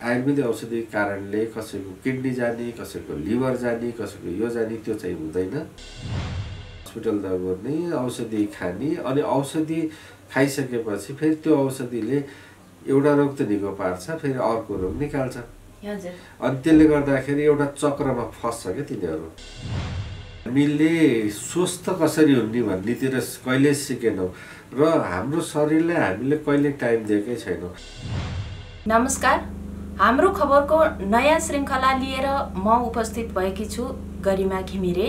आयुर्वेदिक औषधि कारणले कसैको किडनी जाने, कसैको लिभर जाने, कसैको यो जाने त्यो चाहिँ हुँदैन। हस्पिटल दबाउने, औषधि खाने, अनि औषधि खाइसकेपछि फेरि त्यो औषधिले एउटा रोग त निको पार्छ, फेरि अर्को रोग निकाल्छ। अनि त्यसले गर्दाखेरि एउटा चक्रमा फस्छ क्या तिनीहरू। हामीले स्वस्थ कसरी हुने भन्नेतिर कहिले सिकेनौँ र हाम्रो शरीरलाई हामीले कहिले टाइम दिएकै छैनौँ। नमस्कार, हाम्रो खबरको नयाँ श्रृङ्खला लिएर म उपस्थित भएकी छु गरिमा घिमिरे।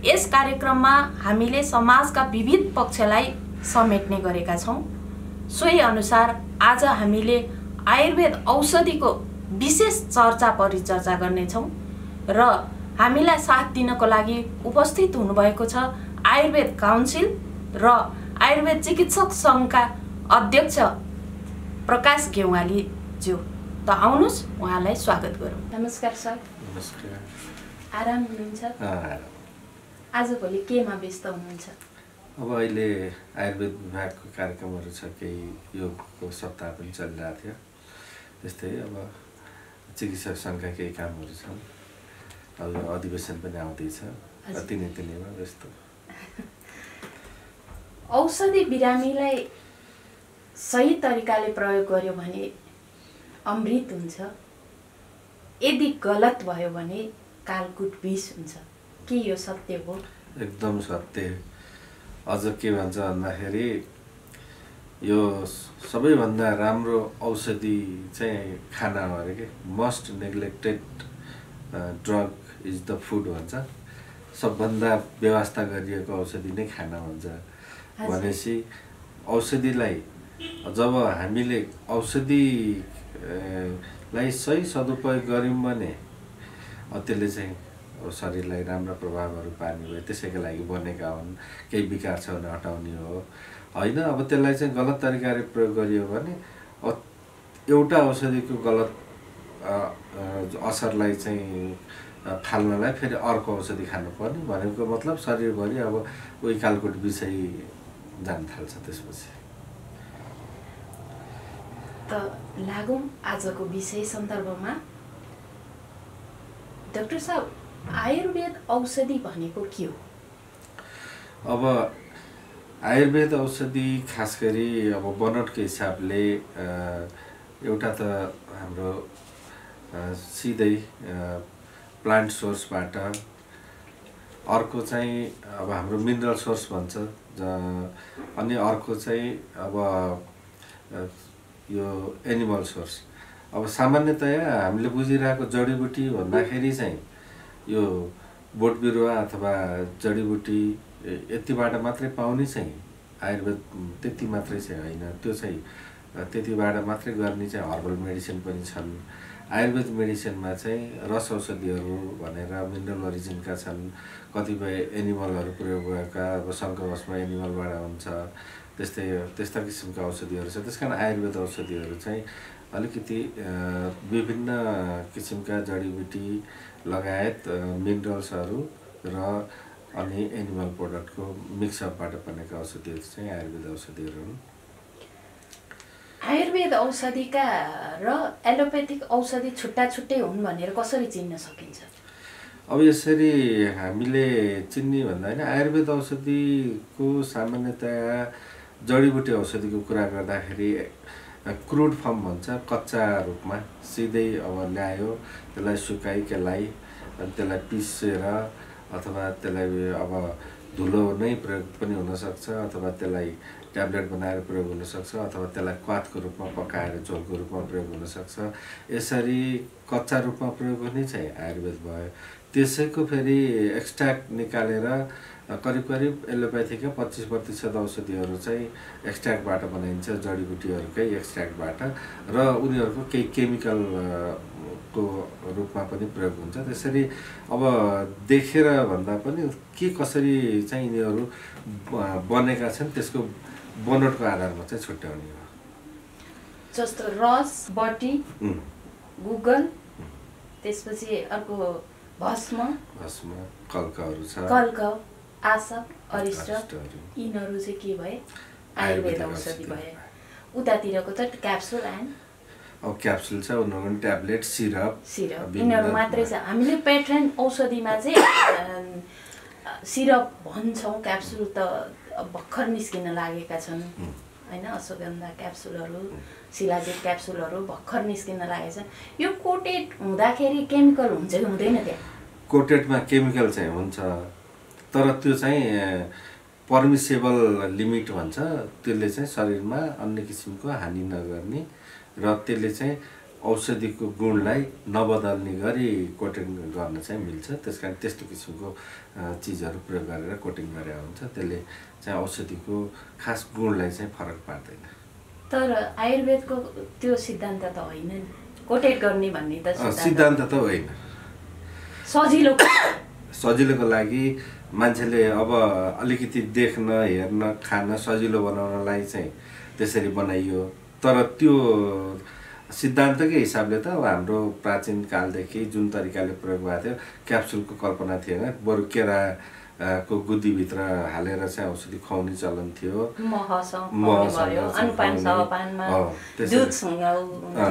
यस कार्यक्रममा हामीले समाजका विविध पक्षलाई समेट्ने गरेका छौँ। सोही अनुसार आज हामीले आयुर्वेद औषधिको विशेष चर्चा परिचर्चा गर्नेछौँ र हामीलाई साथ दिनको लागि उपस्थित हुनुभएको छ आयुर्वेद काउन्सिल र आयुर्वेद चिकित्सक सङ्घका अध्यक्ष प्रकाश गेवाली ज्यू। त आउनुहोस् उहाँलाई स्वागत गरौँ। नमस्कार सर। नमस्कार। आराम हुनुहुन्छ? आजभोलि केमा व्यस्त हुनुहुन्छ? अब अहिले आयुर्वेद विभागको कार्यक्रमहरू छ, केही योगको सप्ताह पनि चलिरहेको थियो। त्यस्तै अब चिकित्सक सङ्घका केही कामहरू छन्। अब अधिवेशन पनि आउँदैछ, तिनैमा व्यस्त। औषधि बिरामीलाई सही तरिकाले प्रयोग गर्यो भने अमृत हुन्छ, यदि गलत भयो भने कालकुट विष हुन्छ। के यो सत्य हो? एकदम सत्य। अझ के भन्छ भन्दाखेरि यो सबैभन्दा राम्रो औषधि चाहिँ खाना हो अरे के। Must neglected drug is the food भन्छ। सबभन्दा व्यवस्था गरिएको औषधि नै खाना भन्छ। भनेपछि औषधिलाई जब हामीले औषधिलाई सही सदुपयोग गऱ्यौँ भने त्यसले चाहिँ शरीरलाई राम्रा प्रभावहरू पार्ने भयो। त्यसैको लागि बनेका हुन्। केही विकार छ भने हटाउने हो होइन। अब त्यसलाई चाहिँ गलत तरिकाले प्रयोग गरियो भने एउटा औषधिको गलत असरलाई चाहिँ फाल्नलाई फेरि अर्को औषधि खानुपर्ने भनेको मतलब शरीरभरि अब उही कालकोट विषय जान थाल्छ। त्यसपछि त लागौँ आजको विषय सन्दर्भमा। डाक्टर साहब, आयुर्वेद औषधि भनेको के हो? अब आयुर्वेद औषधि खास गरी अब बनोटको हिसाबले एउटा त हाम्रो सिधै प्लान्ट सोर्सबाट, अर्को चाहिँ अब हाम्रो मिनरल सोर्स भन्छ, अनि अर्को चाहिँ अब यो एनिमल सोर्स। अब सामान्यतया हामीले बुझिरहेको जडीबुटी भन्दाखेरि चाहिँ यो बोट बिरुवा अथवा जडीबुटी यतिबाट मात्रै पाउने चाहिँ आयुर्वेद त्यति मात्रै चाहिँ होइन। त्यो चाहिँ त्यतिबाट मात्रै गर्ने चाहिँ हर्बल मेडिसिन पनि छन्। आयुर्वेद मेडिसिनमा चाहिँ रस औषधिहरू भनेर मिनरल ओरिजिनका छन्। कतिपय एनिमलहरू प्रयोग भएका, अब शङ्खभस्म एनिमलबाट हुन्छ, त्यस्ता किसिमका औषधिहरू छ। त्यस कारण आयुर्वेद औषधिहरू चाहिँ अलिकति विभिन्न किसिमका जडीबुटी लगायत मिनरल्सहरू र अनि एनिमल प्रोडक्टको मिक्सअपबाट बनेका औषधिहरू चाहिँ आयुर्वेद औषधिहरू हुन्। आयुर्वेद औषधिका र एलोपेथिक औषधि छुट्टा छुट्टै हुन् भनेर कसरी चिन्न सकिन्छ? अब यसरी हामीले चिन्ने भन्दा होइन, आयुर्वेद औषधिको सामान्यतया जडीबुटी औषधिको कुरा गर्दाखेरि क्रुड फर्म भन्छ, कच्चा रूपमा सिधै अब ल्यायो, त्यसलाई सुकाइ केलाई, अनि त्यसलाई पिसेर अथवा त्यसलाई अब धुलो नै प्रयोग पनि हुनसक्छ, अथवा त्यसलाई ट्याब्लेट बनाएर प्रयोग हुनसक्छ, अथवा त्यसलाई क्वाथको रूपमा पकाएर झोलको रूपमा प्रयोग हुनसक्छ। यसरी कच्चा रूपमा प्रयोग गर्ने चाहिँ आयुर्वेद भयो। त्यसैको फेरि एक्सट्र्याक्ट निकालेर करिब करिब एलोपेथीका 25% औषधिहरू चाहिँ एक्सट्र्याक्टबाट बनाइन्छ, जडीबुटीहरूकै एक्सट्र्याक्टबाट, र उनीहरूको केही केमिकलको रूपमा पनि प्रयोग हुन्छ। त्यसरी अब देखेर भन्दा पनि के कसरी चाहिँ यिनीहरू बनेका छन् त्यसको बनोटको आधारमा चाहिँ छुट्याउने हो। जस्तो रस, बटी, गुगल, त्यसपछि अर्को भस्म, कल्कहरू छ, कल्क, आसक, अरिष्ट, यिनीहरू चाहिँ के भए? आयुर्वेद औषधि भए। उतातिरको त क्याप्सुल एन्ड अब क्याप्सुल छ, उनीहरू ट्याब्लेट, सिरप यिनीहरू मात्रै छ। हामीले पेटेन्ट औषधिमा चाहिँ सिरप भन्छौँ, क्याप्सुल त भर्खर निस्किन लागेका छन् होइन। अश्वगन्धा क्याप्सुलहरू, शिलाजित क्याप्सुलहरू भर्खर निस्किन लागेका छन्। यो कोटेड हुँदाखेरि केमिकल हुन्छ कि हुँदैन? त्यहाँ कोटेडमा केमिकल चाहिँ हुन्छ, तर त्यो चाहिँ पर्मिसेबल लिमिट भन्छ। त्यसले चाहिँ शरीरमा अन्य किसिमको हानि नगर्ने र त्यसले चाहिँ औषधिको गुणलाई नबदल्ने गरी कोटिङ गर्न चाहिँ मिल्छ। त्यसकारण त्यस्तो किसिमको चिजहरू प्रयोग गरेर कोटिङ गरे हुन्छ। त्यसले चाहिँ औषधिको खास गुणलाई चाहिँ फरक पार्दैन। तर आयुर्वेदको त्यो सिद्धान्त त होइन नि, कोटेड गर्ने भन्ने त सिद्धान्त त होइन। सजिलोको लागि मान्छेले अब अलिकति देख्न, हेर्न, खान सजिलो बनाउनलाई चाहिँ त्यसरी बनाइयो। तर त्यो सिद्धान्तकै हिसाबले त अब हाम्रो प्राचीन कालदेखि जुन तरिकाले प्रयोग भएको थियो, क्याप्सुलको कल्पना थिएन। बरु केराको गुदीभित्र हालेर चाहिँ औषधि खुवाउने चलन थियो।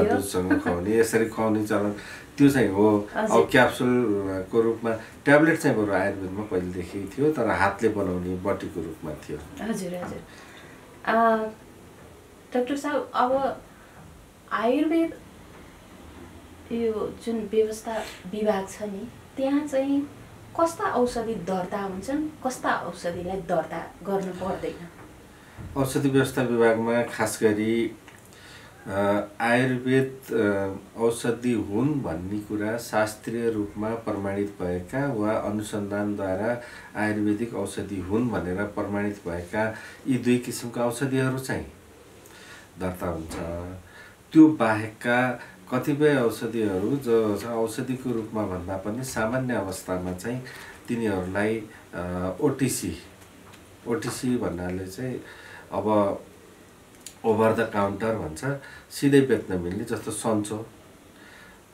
दुधसँग खुवाउने, यसरी खुवाउने चलन त्यो चाहिँ हो। अब क्याप्सुलको रूपमा ट्याब्लेट चाहिँ बरु आयुर्वेदमा पहिलेदेखि थियो, तर हातले बनाउने बटीको रूपमा थियो। हजुर हजुर। डाक्टर साहब, अब आयुर्वेद यो जुन व्यवस्था विभाग छ नि, त्यहाँ चाहिँ कस्ता औषधि दर्ता हुन्छन्, कस्ता औषधिलाई दर्ता गर्नु पर्दैन? औषधि व्यवस्था विभागमा खास गरी आयुर्वेद औषधि हुन् भन्ने कुरा शास्त्रीय रूपमा प्रमाणित भएका वा अनुसन्धानद्वारा आयुर्वेदिक औषधि हुन् भनेर प्रमाणित भएका यी दुई किसिमका औषधिहरू चाहिँ दर्ता हुन्छ। त्यो बाहेकका कतिपय औषधिहरू जो औषधिको रूपमा भन्दा पनि सामान्य अवस्थामा चाहिँ तिनीहरूलाई ओटिसी भन्नाले चाहिँ अब ओभर द काउन्टर भन्छ, सिधै बेच्न मिल्ने, जस्तो सन्चो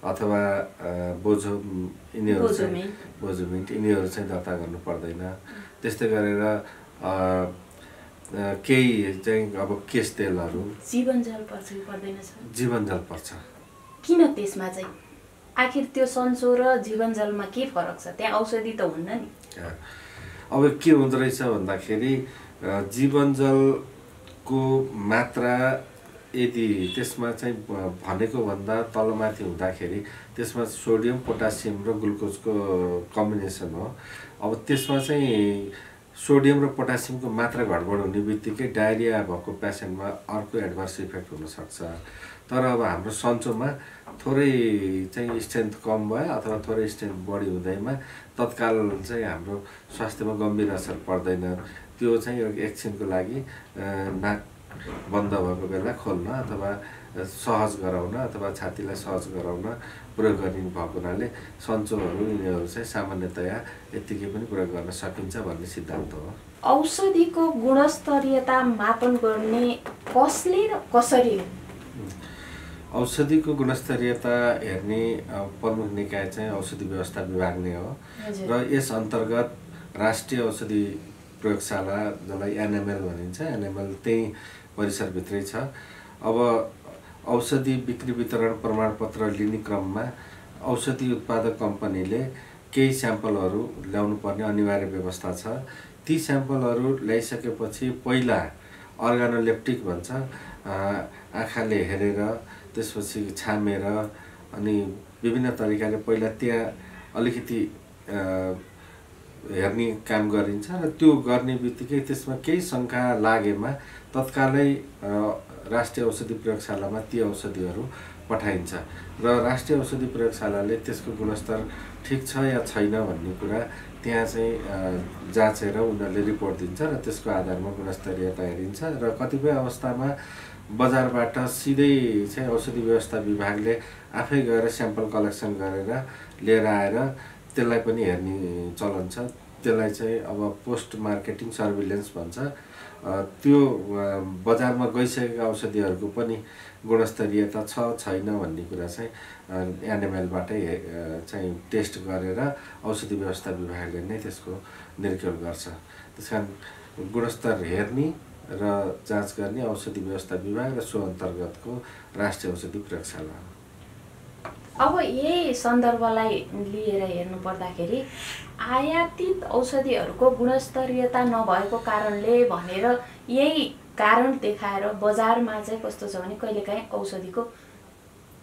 अथवा बोजोमिन्ट यिनीहरू चाहिँ दर्ता गर्नु पर्दैन। त्यस्तै गरेर केही चाहिँ अब केश तेलहरू, जीवनजल पर्छ कि पर्दैन? जीवनजल पर्छ। किन त्यसमा चाहिँ? आखिर त्यो सन्चो र जीवनजलमा के फरक छ? त्यहाँ औषधि त हुन्न नि। अब के हुँदो रहेछ भन्दाखेरि जीवनजलको मात्रा यदि त्यसमा चाहिँ भनेको भन्दा तलमाथि हुँदाखेरि त्यसमा सोडियम, पोटासियम र ग्लुकोजको कम्बिनेसन हो। अब त्यसमा चाहिँ सोडियम र पोटासियमको मात्रा गडबड हुने बित्तिकै डायरिया भएको पेसेन्टमा अर्को एडभर्स इफेक्ट हुनसक्छ। तर अब हाम्रो सन्चोमा थोरै चाहिँ स्ट्रेन्थ कम भयो अथवा थोरै स्ट्रेन्थ बढी हुँदैमा तत्काल चाहिँ हाम्रो स्वास्थ्यमा गम्भीर असर पर्दैन। त्यो चाहिँ एकछिनको लागि नाक बन्द भएको बेला खोल्न अथवा सहज गराउन अथवा छातीलाई सहज गराउन प्रयोग गर्ने भएको हुनाले सन्चोहरू यिनीहरू चाहिँ सामान्यतया यत्तिकै पनि प्रयोग गर्न सकिन्छ भन्ने सिद्धान्त हो। औषधिको गुणस्तरीयता मापन गर्ने कसले र कसरी? औषधिको गुणस्तरीयता हेर्ने प्रमुख निकाय चाहिँ औषधि व्यवस्था विभाग नै हो र यस अन्तर्गत राष्ट्रिय औषधि प्रयोगशाला, जसलाई एनएमएल भनिन्छ, एनएमएल त्यही परिसरभित्रै छ। अब औषधि बिक्री वितरण प्रमाणपत्र लिने क्रममा औषधि उत्पादक कम्पनीले केही स्याम्पलहरू ल्याउनु पर्ने अनिवार्य व्यवस्था छ। ती स्याम्पलहरू ल्याइसकेपछि पहिला अर्गानोलेप्टिक भन्छ, आँखाले हेरेर त्यसपछि छामेर अनि विभिन्न तरिकाले पहिला त्यहाँ अलिकति हेर्ने काम गरिन्छ र त्यो गर्ने बित्तिकै त्यसमा केही शङ्का लागेमा तत्कालै राष्ट्रिय औषधि प्रयोगशालामा ती औषधिहरू पठाइन्छ र राष्ट्रिय औषधि प्रयोगशालाले त्यसको गुणस्तर ठिक छ या छैन भन्ने कुरा त्यहाँ चाहिँ जाँचेर उनीहरूले रिपोर्ट दिन्छ र त्यसको आधारमा गुणस्तरीयता हेरिन्छ। र कतिपय अवस्थामा बजारबाट सिधै चाहिँ औषधि व्यवस्था विभागले आफै गएर स्याम्पल कलेक्सन गरेर लिएर आएर त्यसलाई पनि हेर्ने चलन छ। त्यसलाई चाहिँ अब पोस्ट मार्केटिङ सर्भिलेन्स भन्छ। त्यो बजारमा गइसकेका औषधिहरूको पनि गुणस्तरीयता छ छैन भन्ने कुरा चाहिँ एनएमएलबाटै चाहिँ टेस्ट गरेर औषधि व्यवस्था विभागले नै त्यसको निरीक्षण गर्छ। त्यसकारण गुणस्तर हेर्ने र जाँच गर्ने औषधि व्यवस्था विभाग र सो अन्तर्गतको राष्ट्रिय औषधि प्रयोगशाला हो। अब यही सन्दर्भलाई लिएर हेर्नु पर्दाखेरि आयातित औषधिहरूको गुणस्तरीयता नभएको कारणले भनेर यही कारण देखाएर बजारमा चाहिँ कस्तो छ भने कहिलेकाहीँ औषधिको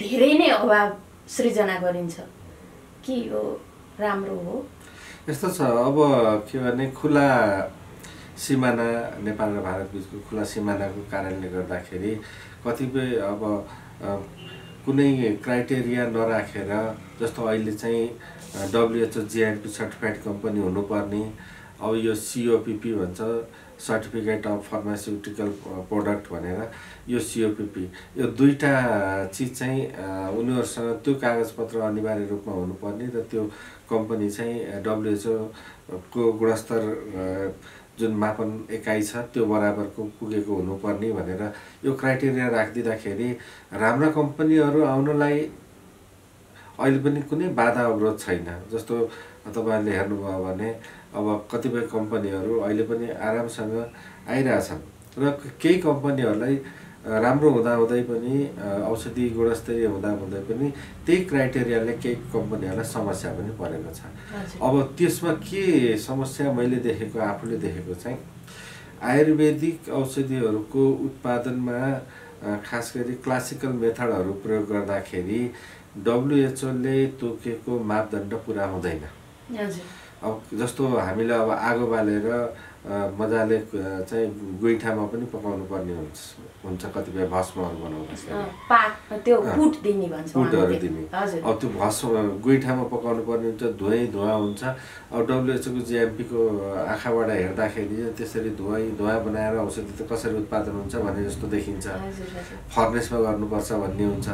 धेरै नै अभाव सृजना गरिन्छ कि यो राम्रो हो? यस्तो छ, अब के भने खुला सिमाना, नेपाल र भारत बिचको खुला सिमानाको कारणले गर्दाखेरि कतिपय अब कुनै क्राइटेरिया नराखेर, जस्तो अहिले चाहिँ WHO GMP सर्टिफाइड कम्पनी हुनुपर्ने, अब यो COPP भन्छ, सर्टिफिकेट अफ फार्मास्युटिकल प्रोडक्ट भनेर, यो COPP, यो दुईटा चिज चाहिँ उनीहरूसँग त्यो कागजपत्र अनिवार्य रूपमा हुनुपर्ने र त्यो कम्पनी चाहिँ WHO को गुणस्तर जुन मापन एकाइ छ त्यो बराबरको पुगेको हुनुपर्ने भनेर यो क्राइटेरिया राखिदिँदाखेरि राम्रा कम्पनीहरू आउनलाई अहिले पनि कुनै बाधा अवरोध छैन। जस्तो तपाईँहरूले हेर्नुभयो भने अब कतिपय कम्पनीहरू अहिले पनि आरामसँग आइरहेछन् र केही कम्पनीहरूलाई राम्रो हुँदाहुँदै पनि, औषधि गुणस्तरीय हुँदाहुँदै पनि त्यही क्राइटेरियाले केही कम्पनीहरूलाई समस्या पनि परेको छ। अब त्यसमा के समस्या मैले देखेको, आफूले देखेको चाहिँ आयुर्वेदिक औषधिहरूको उत्पादनमा खास गरी क्लासिकल मेथडहरू प्रयोग गर्दाखेरि WHO ले तोकेको मापदण्ड पुरा हुँदैन। अब जस्तो हामीले अब आगो बालेर मजाले चाहिँ गोइठामा पनि पकाउनु पर्ने हुन्छ कतिपय भस्महरू बनाउँदाखेरि, त्यो पुट दिने भन्छ, पुटहरू दिने। अब त्यो भस्म गोइठामा पकाउनु पर्ने हुन्छ, धुवा हुन्छ। अब WHO को GMP को आँखाबाट हेर्दाखेरि त्यसरी धुवा बनाएर औषधि त कसरी उत्पादन हुन्छ भने जस्तो देखिन्छ, फर्नेसमा गर्नुपर्छ भन्ने हुन्छ।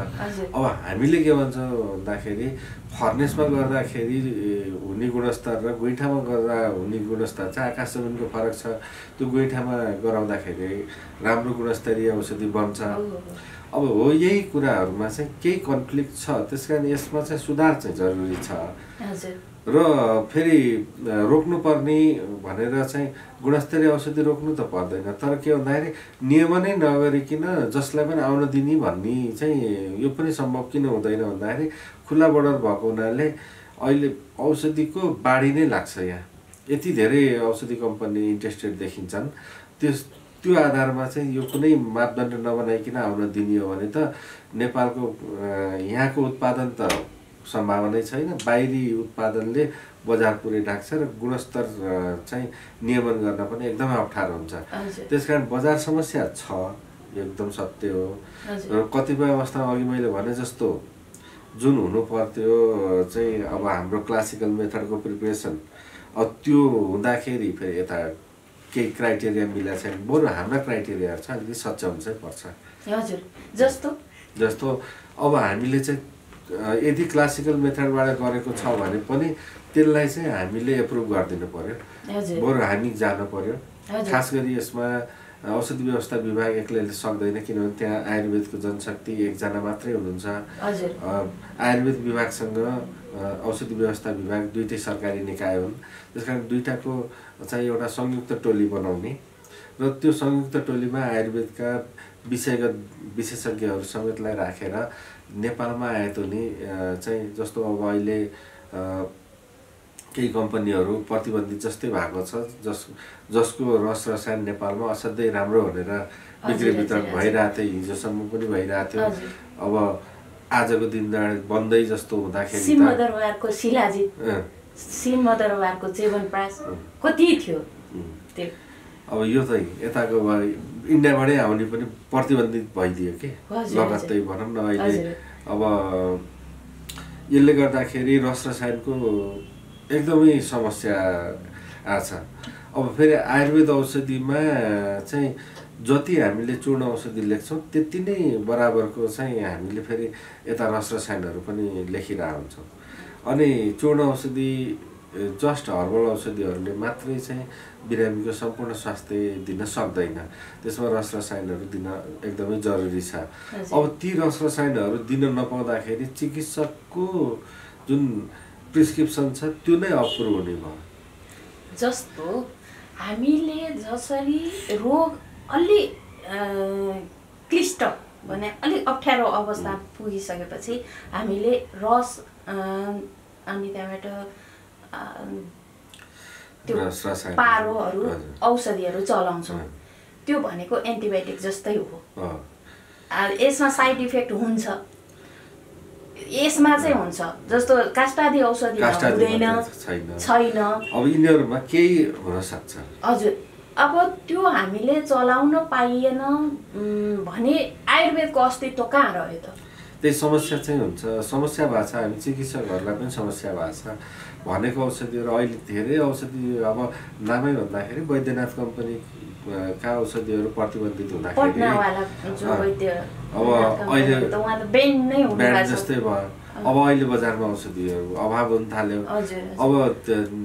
अब हामीले के भन्छौँ भन्दाखेरि फर्नेसमा गर्दाखेरि हुने गुणस्तर र गोइठामा गर्दा हुने गुणस्तर चाहिँ आकाश जमिनको फरक छ। त्यो गोइठामा गराउँदाखेरि राम्रो गुणस्तरीय औषधि बन्छ। अब हो, यही कुराहरूमा चाहिँ केही कन्फ्लिक्ट छ, त्यसकारण यसमा चाहिँ सुधार चाहिँ जरुरी छ। र फेरि रोक्नुपर्ने भनेर चाहिँ गुणस्तरीय औषधि रोक्नु त पर्दैन, तर के भन्दाखेरि नियमनै नगरिकन जसलाई पनि आउन दिने भन्ने चाहिँ यो पनि सम्भव किन हुँदैन भन्दाखेरि खुला बोर्डर भएको हुनाले अहिले औषधिको बाढी नै लाग्छ। यहाँ यति धेरै औषधि कम्पनी इन्ट्रेस्टेड देखिन्छन्, त्यो आधारमा चाहिँ यो कुनै मापदण्ड नबनाइकन आउन दिने हो भने त नेपालको यहाँको उत्पादन त सम्भावनै छैन। बाहिरी उत्पादनले बजार पुरै ढाक्छ र गुणस्तर चाहिँ नियमन गर्न पनि एकदमै अप्ठ्यारो हुन्छ। त्यसकारण बजार समस्या छ, एकदम सत्य हो। र कतिपय अवस्थामा अघि मैले भने जस्तो जुन हुनु पर्थ्यो चाहिँ अब हाम्रो क्लासिकल मेथडको प्रिपरेसन, अब त्यो हुँदाखेरि फेरि यता केही क्राइटेरिया मिलेको छैन। बरु हाम्रा क्राइटेरियाहरू छ, अलिकति सच्याउनु चाहिँ पर्छ। हजुर, जस्तो अब हामीले चाहिँ यदि क्लासिकल मेथडबाट गरेको छ भने पनि त्यसलाई चाहिँ हामीले एप्रुभ गरिदिनु पर्यो, बरु हामी जानु पर्यो। खास गरी यसमा औषधि व्यवस्था विभाग एक्लैले सक्दैन, किनभने त्यहाँ आयुर्वेदको जनशक्ति एकजना मात्रै हुनुहुन्छ। आयुर्वेद विभागसँग औषधि व्यवस्था विभाग दुईटै सरकारी निकाय हुन्। त्यसकारण दुईटाको चाहिँ एउटा संयुक्त टोली बनाउने र त्यो संयुक्त टोलीमा आयुर्वेदका विषयगत विशेषज्ञहरू समेतलाई राखेर नेपालमा आएत हुने चाहिँ, जस्तो अब अहिले केही कम्पनीहरू प्रतिबन्धित जस्तै भएको छ, जसको रस रसायन नेपालमा असाध्यै राम्रो भनेर बिक्री वितरण भइरहेको थियो, हिजोसम्म पनि भइरहेको थियो। अब आजको दिन बन्दै जस्तो हुँदाखेरि सिंहदरबारको शिलाजित, सिंहदरबारको च्यवनप्राश कति थियो त्यो। अब यो त यताको इन्डियाबाटै आउने पनि प्रतिबन्धित भइदियो कि लगत्तै भनौँ न। अहिले अब यसले गर्दाखेरि रस रसायनको एकदमै समस्या आछ। अब फेरि आयुर्वेद औषधिमा चाहिँ जति हामीले चूर्ण औषधि लेख्छौँ त्यति नै बराबरको चाहिँ हामीले फेरि यता रस रसायनहरू पनि लेखिरहेको हुन्छौँ। अनि चूर्ण औषधि जस्ट हर्बल औषधिहरूले मात्रै चाहिँ बिरामीको सम्पूर्ण स्वास्थ्य दिन सक्दैन, त्यसमा रस रसायनहरू दिन एकदमै जरुरी छ। अब ती रस रसायनहरू दिन नपाउँदाखेरि चिकित्सकको जुन प्रिस्क्रिप्सन छ त्यो नै अप्रुभ हुने भयो। जस्तो हामीले जसरी रोग अलि क्लिष्ट भने अलिक अप्ठ्यारो अवस्था पुगिसकेपछि हामीले रस अनि त्यहाँबाट त्यो पारोहरू औषधिहरू चलाउँछौँ। त्यो भनेको एन्टिबायोटिक जस्तै हो। यसमा साइड इफेक्ट हुन्छ, यसमा चाहिँ हुन्छ जस्तो काष्ठादि औषधि हुँदैन छैन। अब यिनीहरूमा केही हुन सक्छ। हजुर, अब त्यो हामीले चलाउन पाइएन भने आयुर्वेदको अस्तित्व कहाँ रह्यो त? त्यही समस्या चाहिँ हुन्छ। समस्या भएको छ, हामी चिकित्सकहरूलाई पनि समस्या भएको छ। भनेको औषधिहरू अहिले धेरै औषधि, अब नामै भन्दाखेरि वैद्यनाथ कम्पनीका औषधिहरू प्रतिबन्धित हुँदाखेरि अब अहिले ब्यान्ड जस्तै भयो। अब अहिले बजारमा औषधिहरू अभाव हुन थाल्यो। अब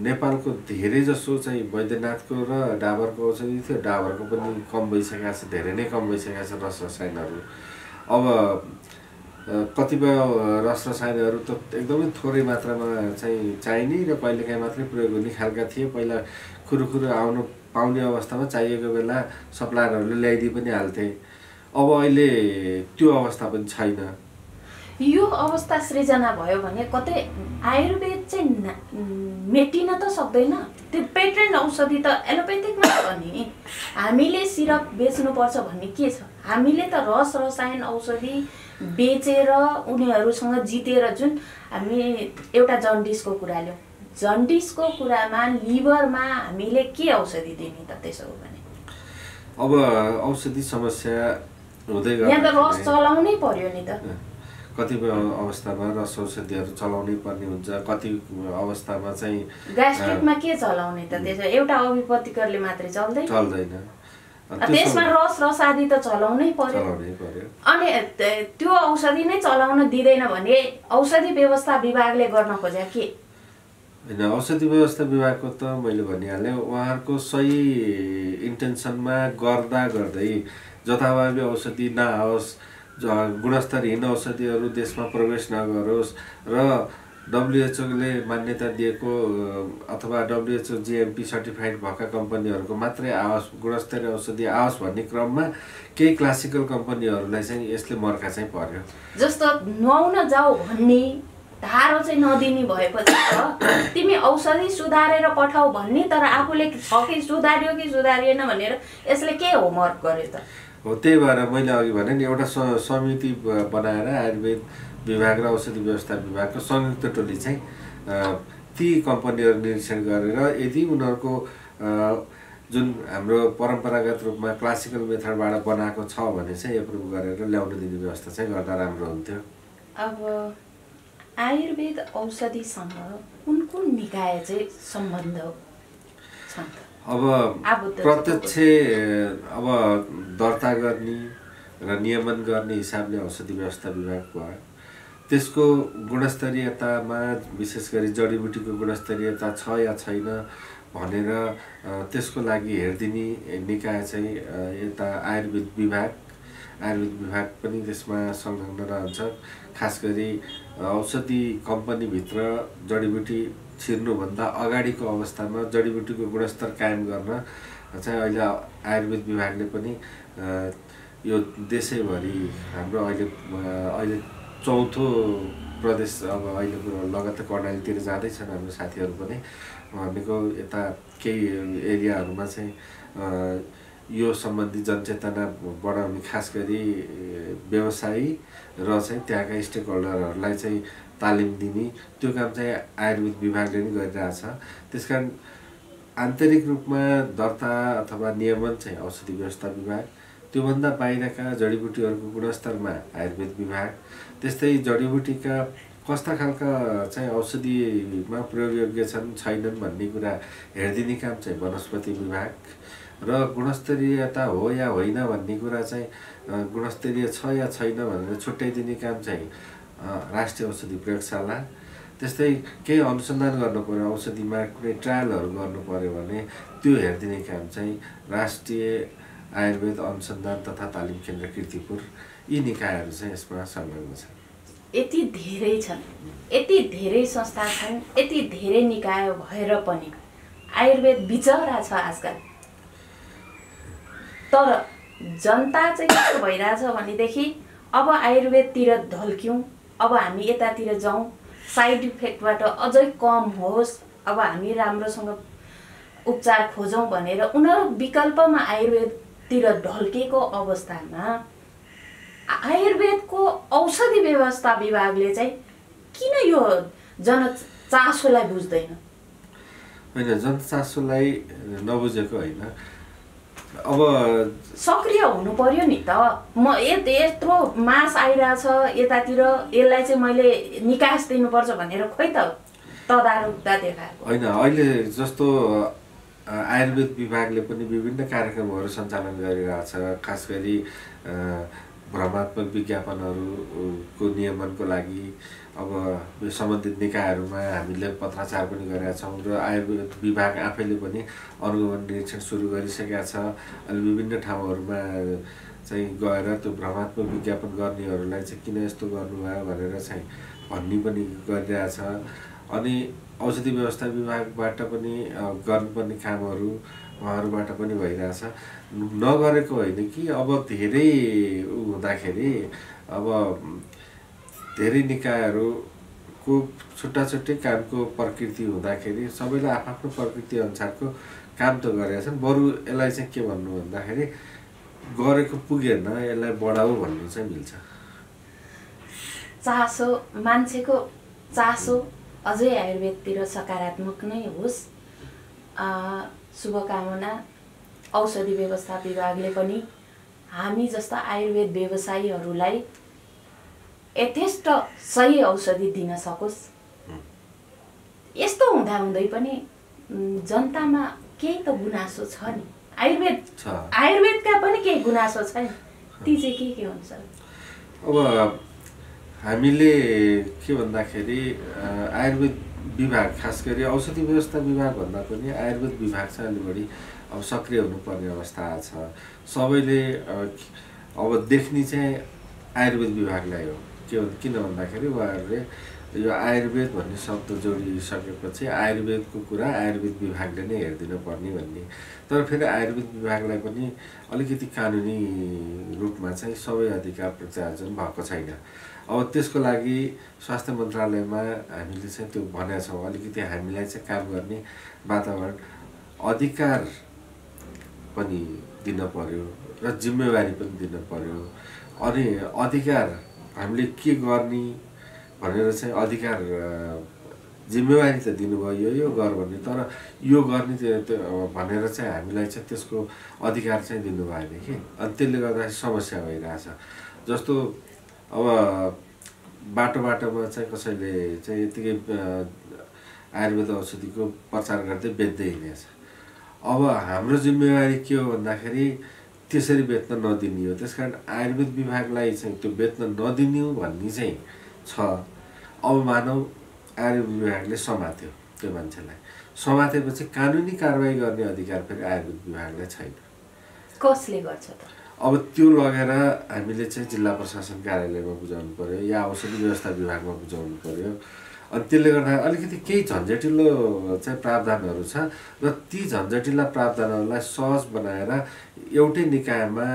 नेपालको धेरै जसो चाहिँ वैद्यनाथको र डाबरको औषधि थियो, डाबरको पनि कम भइसकेको छ, धेरै नै कम भइसकेको छ रस रसायनहरू। अब कतिपय रस रसायनहरू त एकदमै थोरै मात्रामा चाहिँ चाहिने र कहिलेकाहीँ मात्रै प्रयोग हुने खालका थिए। पहिला कुरुकुरु आउनु पाउने अवस्थामा चाहिएको बेला सप्लायरहरूले ल्याइदिइ पनि हाल्थे। अब अहिले त्यो अवस्था पनि छैन। यो अवस्था सृजना भयो भने कतै आयुर्वेद चाहिँ मेटिन त सक्दैन। त्यो पेटेन्ट औषधि त एलोपेथिकमा छ नि। हामीले सिरप बेच्नुपर्छ भन्ने के छ? हामीले त रस रसायन औषधि बेचेर उनीहरूसँग जितेर, जुन हामी एउटा जन्डिसको कुरा ल्याउँ, जन्डिसको कुरामा लिभरमा हामीले के औषधि दिने त? त्यसो हो भने अब औषधि समस्या हुँदै गयो। यहाँ त रस चलाउनै पर्यो नि त। कतिपय अवस्थामा रस औषधिहरू चलाउनै पर्ने हुन्छ, कति अवस्थामा चाहिँ ग्यास्ट्रिकमा के चलाउने त? त्यसो एउटा अभिपतिकरले मात्रै चल्दैन। त्यसमा रस रसादि त चलाउनै पर्यो। अनि त्यो औषधि नै चलाउन दिँदैन भने औषधि व्यवस्था विभागले गर्न खोजे के? होइन, औषधि व्यवस्था विभागको त मैले भनिहालेँ, उहाँहरूको सही इन्टेन्सनमा गर्दा गर्दै जथाभावी औषधि नआओस्, गुणस्तरहीन औषधिहरू देशमा प्रवेश नगरोस् र डब्लुएचओले मान्यता दिएको अथवा डब्लुएचओ जिएमपी सर्टिफाइड भएका कम्पनीहरूको मात्रै आओस्, गुणस्तरीय औषधि आओस् भन्ने क्रममा केही क्लासिकल कम्पनीहरूलाई चाहिँ यसले मर्का चाहिँ पर्यो। जस्तो नुहाउन जाऊ भन्ने धारो चाहिँ नदिने भएपछि तिमी औषधि सुधारेर पठाऊ भन्ने, तर आफूले छ कि सुधारियो कि सुधारिएन भनेर यसले के होमवर्क गर्यो त? हो, त्यही भएर मैले अघि भने नि एउटा समिति बनाएर आयुर्वेद विभाग र औषधि व्यवस्था विभागको संयुक्त टोली चाहिँ ती कम्पनीहरू निरीक्षण गरेर यदि उनीहरूको जुन हाम्रो परम्परागत रूपमा क्लासिकल मेथडबाट बनाएको छ भने चाहिँ एप्रुभ गरेर ल्याउन दिने व्यवस्था चाहिँ गर्दा राम्रो हुन्थ्यो। अब आयुर्वेद औषधिसँग कुन कुन निकाय चाहिँ सम्बन्ध छन्? अब प्रत्यक्ष अब दर्ता गर्ने र नियमन गर्ने हिसाबले औषधि व्यवस्था विभाग भयो। त्यसको गुणस्तरीयतामा विशेष गरी जडीबुटीको गुणस्तरीयता छ या छैन भनेर त्यसको लागि हेरिदिने निकाय चाहिँ यता आयुर्वेद विभाग पनि त्यसमा संलग्न रहन्छ। खास गरी औषधि कम्पनीभित्र जडीबुटी छिर्नुभन्दा अगाडिको अवस्थामा जडीबुटीको गुणस्तर कायम गर्न चाहिँ अहिले आयुर्वेद विभागले पनि यो देशैभरि हाम्रो अहिले चौथो प्रदेश, अब अहिलेको लगातार कर्णालीतिर जाँदैछन् हाम्रो साथीहरू पनि, भनेको यता केही एरियाहरूमा चाहिँ यो सम्बन्धी जनचेतना बढाउने, खास गरी व्यवसायी र चाहिँ त्यहाँका स्टेक होल्डरहरूलाई चाहिँ तालिम दिने त्यो काम चाहिँ आयुर्वेद विभागले नै गरिरहेछ। त्यसकारण आन्तरिक रूपमा दर्ता अथवा नियमन चाहिँ औषधि व्यवस्था विभाग, त्योभन्दा बाहिरका जडीबुटीहरूको गुणस्तरमा आयुर्वेद विभाग, त्यस्तै जडीबुटीका कस्ता खालका चाहिँ औषधिमा प्रयोगयोग्य छन् छैनन् भन्ने कुरा हेरिदिने काम चाहिँ वनस्पति विभाग र गुणस्तरीयता हो या होइन भन्ने कुरा चाहिँ गुणस्तरीय छ या छैन भनेर छुट्याइदिने काम चाहिँ राष्ट्रिय औषधि प्रयोगशाला। त्यस्तै केही अनुसन्धान गर्नु पर्यो, औषधिमा कुनै ट्रायलहरू गर्नु पर्यो भने त्यो हेरिदिने काम चाहिँ राष्ट्रिय आयुर्वेद अनुसन्धान तथा तालिम केन्द्र कीर्तिपुर। यी निकायहरू चाहिँ यसमा संलग्न छन्। यति धेरै छन्, यति धेरै संस्था छन्, यति धेरै निकाय भएर पनि आयुर्वेद बिचरा छ आजकल। तर जनता चाहिँ कस्तो भइरहेछ भनेदेखि अब आयुर्वेदतिर ढल्क्यौँ, अब हामी यतातिर जाउँ, साइड इफेक्टबाट अझै कम होस्, अब हामी राम्रोसँग उपचार खोजौँ भनेर उनीहरू विकल्पमा आयुर्वेदतिर ढल्केको अवस्थामा आयुर्वेदको औषधि व्यवस्था विभागले चाहिँ किन यो जनचासोलाई बुझ्दैन? होइन, जनचासोलाई नबुझेको होइन, अब सक्रिय हुनु पर्यो नि त। म यत्रो मास आइरहेछ यतातिर, यसलाई चाहिँ मैले निकास दिनुपर्छ भनेर खोइ त तदारुकता देखाएको होइन। अहिले जस्तो आयुर्वेद विभागले पनि विभिन्न कार्यक्रमहरू सञ्चालन गरिरहेछ, खास गरी भ्रमात्मक विज्ञापनहरूको नियमनको लागि। अब सम्बन्धित निकायहरूमा हामीले पत्राचार पनि गरेका छौँ र आयुर्वेद विभाग आफैले पनि अनुगमन निरीक्षण सुरु गरिसकेका छ। अनि विभिन्न ठाउँहरूमा चाहिँ गएर त्यो भ्रमात्मक विज्ञापन गर्नेहरूलाई चाहिँ किन यस्तो गर्नुभयो भनेर चाहिँ भन्ने पनि गरिरहेछ। अनि औषधि व्यवस्था विभागबाट पनि गर्नुपर्ने कामहरू उहाँहरूबाट पनि भइरहेछ। नगरेको होइन कि अब धेरै हुँदाखेरि, अब धेरै निकायहरूको छुट्टा छुट्टै कामको प्रकृति हुँदाखेरि सबैले आफ्नो प्रकृति अनुसारको काम त गरेका छन्। बरु यसलाई चाहिँ के भन्नु भन्दाखेरि गरेको पुगेन, यसलाई बढाऊ भन्नु चाहिँ मिल्छ। चासो, मान्छेको चासो अझै आयुर्वेदतिर सकारात्मक नै होस्। शुभकामना। औषधि व्यवस्था विभागले पनि हामी जस्ता आयुर्वेद व्यवसायीहरूलाई यथेष्ट सही औषधि दिन सकोस्। यस्तो हुँदाहुँदै पनि जनतामा केही त गुनासो छ नि, आयुर्वेदका पनि केही गुनासो छ नि, ती चाहिँ के हुन्छ? अब हामीले के भन्दाखेरि आयुर्वेद विभाग, खास गरी औषधि व्यवस्था विभाग भन्दा पनि आयुर्वेद विभाग चाहिँ अलि बढी अब सक्रिय हुनुपर्ने अवस्था छ। सबैले अब देख्ने चाहिँ आयुर्वेद विभागलाई हो। किन भन्दाखेरि उहाँहरूले यो आयुर्वेद भन्ने शब्द जोडिसकेपछि आयुर्वेदको कुरा आयुर्वेद विभागले नै हेरिदिनु पर्ने भन्ने। तर फेरि आयुर्वेद विभागलाई पनि अलिकति कानुनी रूपमा चाहिँ सबै अधिकार प्रत्यार्जन भएको छैन। अब त्यसको लागि स्वास्थ्य मन्त्रालयमा हामीले चाहिँ त्यो भनेका छौँ, अलिकति हामीलाई चाहिँ काम गर्ने वातावरण, अधिकार पनि दिन पर्यो र जिम्मेवारी पनि दिन पर्यो। अनि अधिकार हामीले के गर्ने भनेर चाहिँ अधिकार, जिम्मेवारी त दिनुभयो यो गर भन्ने, तर यो गर्ने भनेर चाहिँ हामीलाई चाहिँ त्यसको अधिकार चाहिँ दिनु भएन कि। अनि त्यसले गर्दाखेरि समस्या भइरहेछ। जस्तो अब बाटोमा चाहिँ कसैले चाहिँ यतिकै आयुर्वेद औषधिको प्रचार गर्दै बेच्दै हिँडेछ। अब हाम्रो जिम्मेवारी के हो भन्दाखेरि त्यसरी बेच्न नदिने हो। त्यसकारण आयुर्वेद विभागलाई चाहिँ त्यो बेच्न नदिने भन्ने चाहिँ छ। अब मानौ आयुर्वेद विभागले समात्यो, त्यो मान्छेलाई समातेपछि कानुनी कारबाही गर्ने अधिकार फेरि आयुर्वेद विभागलाई छैन। कसले गर्छ त? अब त्यो लगेर हामीले चाहिँ जिल्ला प्रशासन कार्यालयमा बुझाउनु पर्यो या औषधि व्यवस्था विभागमा बुझाउनु पर्यो। अनि त्यसले गर्दा अलिकति केही झन्झटिलो चाहिँ प्रावधानहरू छ र ती झन्झटिला प्रावधानहरूलाई सहज बनाएर एउटै निकायमा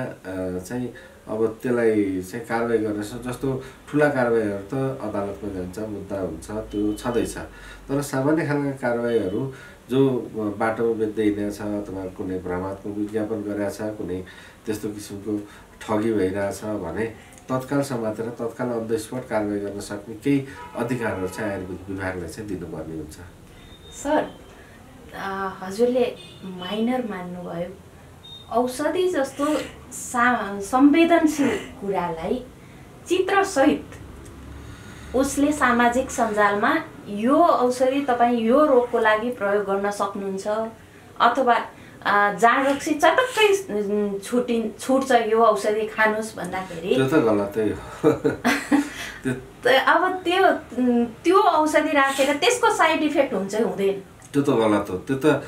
चाहिँ अब त्यसलाई चाहिँ कारबाही गर्न सक्छ। जस्तो ठुला कारबाहीहरू त अदालतमा जान्छ, मुद्दा हुन्छ, त्यो छँदैछ। तर सामान्य खालका कारबाहीहरू जो बाटोमा बेच्दै हिँडेको छ अथवा कुनै भ्रमात्मक विज्ञापन गरेको छ, कुनै त्यस्तो किसिमको ठगी भइरहेछ भने तत्काल समातेर तत्काल अन द स्पट कारबाही गर्न सक्ने केही अधिकारहरू चाहिँ आयुर्वेद विभागलाई चाहिँ दिनुपर्ने हुन्छ। सर, हजुरले माइनर मान्नुभयो। औषधि जस्तो संवेदनशील कुरालाई चित्रसहित उसले सामाजिक सञ्जालमा यो औषधि तपाईँ यो रोगको लागि प्रयोग गर्न सक्नुहुन्छ अथवा जाँड रक्सी चटक्कै छुट्छ यो औषधि खानुहोस् भन्दाखेरि त्यो त गलतै हो। अब त्यो औषधि राखेर त्यसको साइड इफेक्ट हुन्छ हुँदैन? त्यो त गलत हो। त्यो त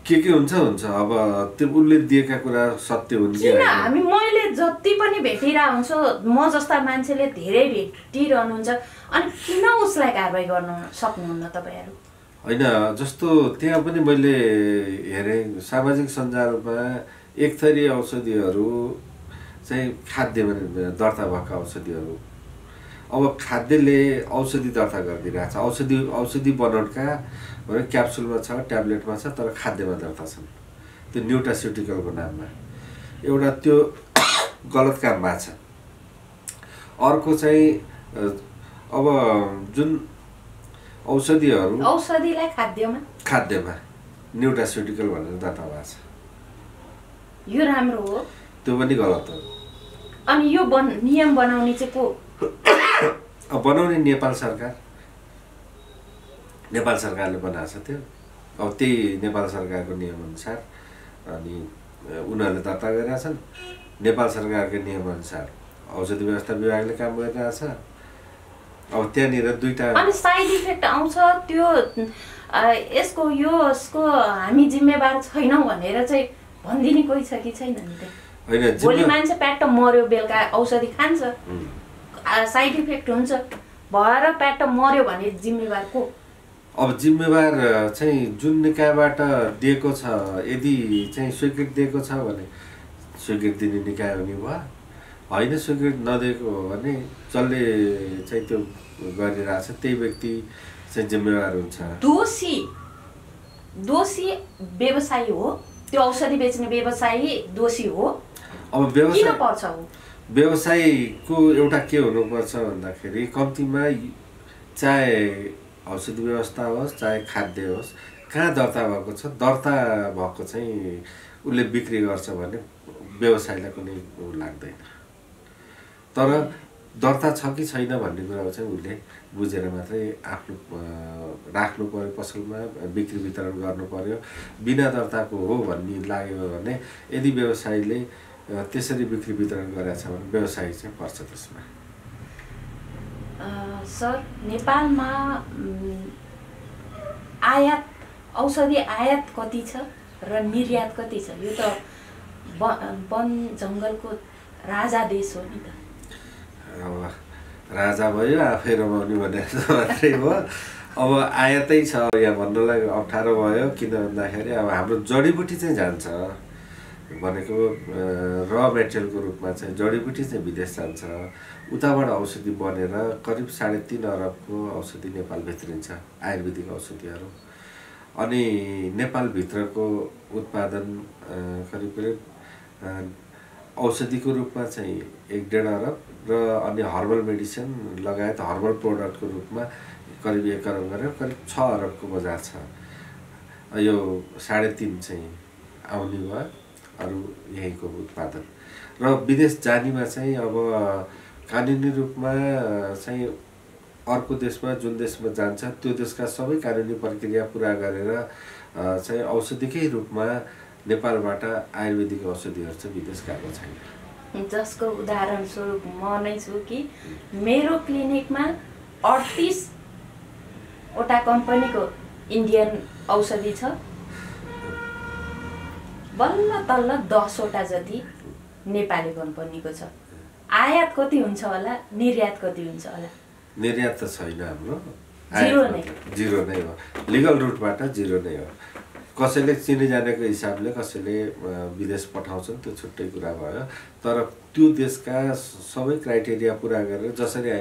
के हुन्छ। अब त्यो उसले दिएका कुरा सत्य हुन् कि किन? मैले जति पनि भेटिरहेको हुन्छु, म जस्ता मान्छेले धेरै भेटिरहनुहुन्छ, अनि किन उसलाई कारबाही गर्न सक्नुहुन्न तपाईँहरू? होइन, जस्तो त्यहाँ पनि मैले हेरेँ सामाजिक सञ्जालमा एक थरी औषधिहरू चाहिँ खाद्यमा दर्ता भएका औषधिहरू। अब खाद्यले औषधि दर्ता गरिदिरहेको छ। औषधि बनाउनका क्याप्सुलमा छ, ट्याब्लेटमा छ, तर खाद्यमा दर्ता छन् त्यो न्युट्रास्युटिकलको नाममा। एउटा त्यो गलत काम भएको छ। अर्को चाहिँ अब जुन औषधिलाई खाद्यमा न्युट्रास्युटिकल भनेर दर्ता भएको छ, यो राम्रो हो, त्यो पनि गलत हो। अनि यो नियम बनाउने चाहिँ को? बनाउने नेपाल सरकारले बनाएको छ त्यो। अब त्यही नेपाल सरकारको नियमअनुसार अनि उनीहरूले दर्ता गरिरहेका छन्। नेपाल सरकारको नियमअनुसार औषधि व्यवस्था विभागले काम गरिरहेको छ। अब त्यहाँनिर दुईटा अनि साइड इफेक्ट आउँछ त्यो यसको हामी जिम्मेवार छैनौँ भनेर चाहिँ भनिदिने कोही छ कि छैन नि? होइन, भोलि मान्छे प्याट्ट मर्यो, बेलुका औषधि खान्छ, साइड इफेक्ट हुन्छ भएर प्याट्ट मर्यो भने जिम्मेवार को? अब जिम्मेवार चाहिँ जुन निकायबाट दिएको छ, यदि चाहिँ स्वीकृति दिएको छ भने स्वीकृति दिने निकाय हुने भयो। होइन, स्वीकृति नदिएको हो भने जसले चाहिँ त्यो गरिरहेछ त्यही व्यक्ति चाहिँ जिम्मेवार हुन्छ। दोषी व्यवसायी हो, त्यो औषधि बेच्ने व्यवसायी दोषी हो। अब व्यवसायीको एउटा के हुनुपर्छ भन्दाखेरि कम्तीमा चाहे औषधि व्यवस्था होस् चाहे खाद्य होस्, कहाँ दर्ता भएको छ, दर्ता भएको चाहिँ उसले बिक्री गर्छ भने व्यवसायीलाई कुनै लाग्दैन। तर दर्ता छ कि छैन भन्ने कुरा चाहिँ उसले बुझेर मात्रै आफ्नो राख्नु पर्यो, पसलमा बिक्री वितरण गर्नु पर्यो। बिना दर्ताको हो भन्ने लाग्यो भने यदि व्यवसायीले त्यसरी बिक्री वितरण गरेको छ भने व्यवसायी चाहिँ पर्छ त्यसमा। सर, नेपालमा औषधि आयात कति छ र निर्यात कति छ? यो त वन जङ्गलको राजा देश हो नि त। राजा भयो आफै रमाउने भनेर मात्रै हो। अब आयातै छ यहाँ भन्नलाई अप्ठ्यारो भयो। किन भन्दाखेरि अब हाम्रो जडीबुटी चाहिँ जान्छ भनेको र मेटेरियलको रूपमा चाहिँ जडीबुटी चाहिँ विदेश जान्छ। उताबाट औषधि बनेर करिब 3.5 अरबको औषधि नेपाल भित्रिन्छ, आयुर्वेदिक औषधिहरू। अनि नेपालभित्रको उत्पादन करिब औषधिको रूपमा चाहिँ 1.5 अरब र अनि हर्बल मेडिसिन लगायत हर्बल प्रोडक्टको रूपमा करिब 1 अरब गरेर करिब 6 अरबको बजार छ। यो 3.5 चाहिँ आउने भयो अरू यहीँको उत्पादन। र विदेश जानेमा चाहिँ अब कानुनी रूपमा चाहिँ अर्को देशमा जुन देशमा जान्छ त्यो देशका सबै कानुनी प्रक्रिया पुरा गरेर चाहिँ औषधिकै रूपमा नेपालबाट आयुर्वेदिक औषधिहरू चाहिँ विदेश गएको छैन। जसको उदाहरण स्वरूप म नै छु कि मेरो क्लिनिकमा 38 वटा कम्पनीको इन्डियन औषधि छ, बल्ल तल्ल 10 वटा जति नेपाली कम्पनीको छ। आयात कति हुन्छ होला, निर्यात कति हुन्छ होला? निर्यात त छैन हाम्रो, जिरो नै हो। लिगल रुटबाट जिरो नै हो। कसैले चिने जानेको हिसाबले कसैले विदेश पठाउँछन्, त्यो छुट्टै कुरा भयो। तर त्यो देशका सबै क्राइटेरिया पुरा गरेर जसरी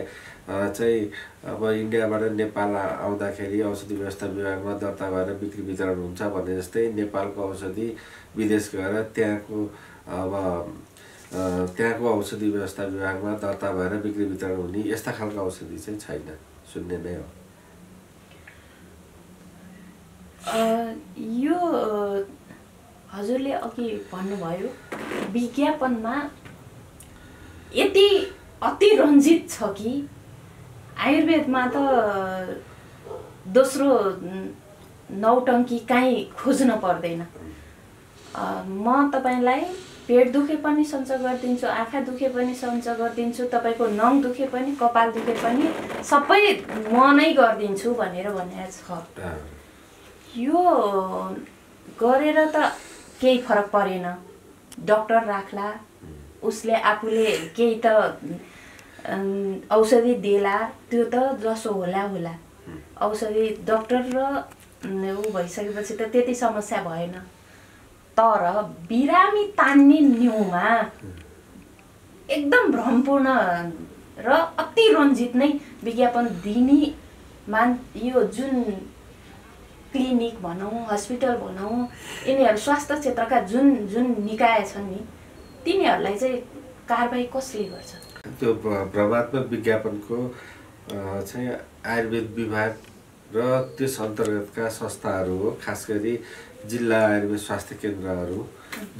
चाहिँ अब इन्डियाबाट नेपाल आउँदाखेरि औषधि व्यवस्था विभागमा दर्ता भएर बिक्री वितरण हुन्छ भने जस्तै नेपालको औषधि विदेश गएर त्यहाँको औषधि व्यवस्था विभागमा दर्ता भएर बिक्री वितरण हुने यस्ता खालको औषधि चाहिँ छैन, शून्य नै हो। यो हजुरले अघि भन्नुभयो विज्ञापनमा यति अति रञ्जित छ कि आयुर्वेदमा त दोस्रो नौटङ्की कहीँ खोज्न पर्दैन। म तपाईँलाई पेट दुखे पनि सञ्च गरिदिन्छु, आँखा दुखे पनि सञ्च गरिदिन्छु, तपाईँको नङ दुखे पनि कपाल दुखे पनि सबै म नै गरिदिन्छु भनेर भनेको छ। यो गरेर त केही फरक परेन। डक्टर राख्ला, उसले आफूले केही त औषधि देला, त्यो त जसो होला। औषधि डक्टर र ऊ भइसकेपछि त त्यति समस्या भएन। तर बिरामी तान्ने न्युमा एकदम भ्रमपूर्ण र अति रञ्जित नै विज्ञापन दिने यो जुन क्लिनिक भनौँ हस्पिटल भनौँ यिनीहरू स्वास्थ्य क्षेत्रका जुन जुन निकाय छन् नि तिनीहरूलाई चाहिँ कारबाही कसले गर्छ? त्यो भ्रमात्मक विज्ञापनको चाहिँ आयुर्वेद विभाग र त्यस अन्तर्गतका संस्थाहरू हो, खास गरी जिल्ला आयुर्वेद स्वास्थ्य केन्द्रहरू,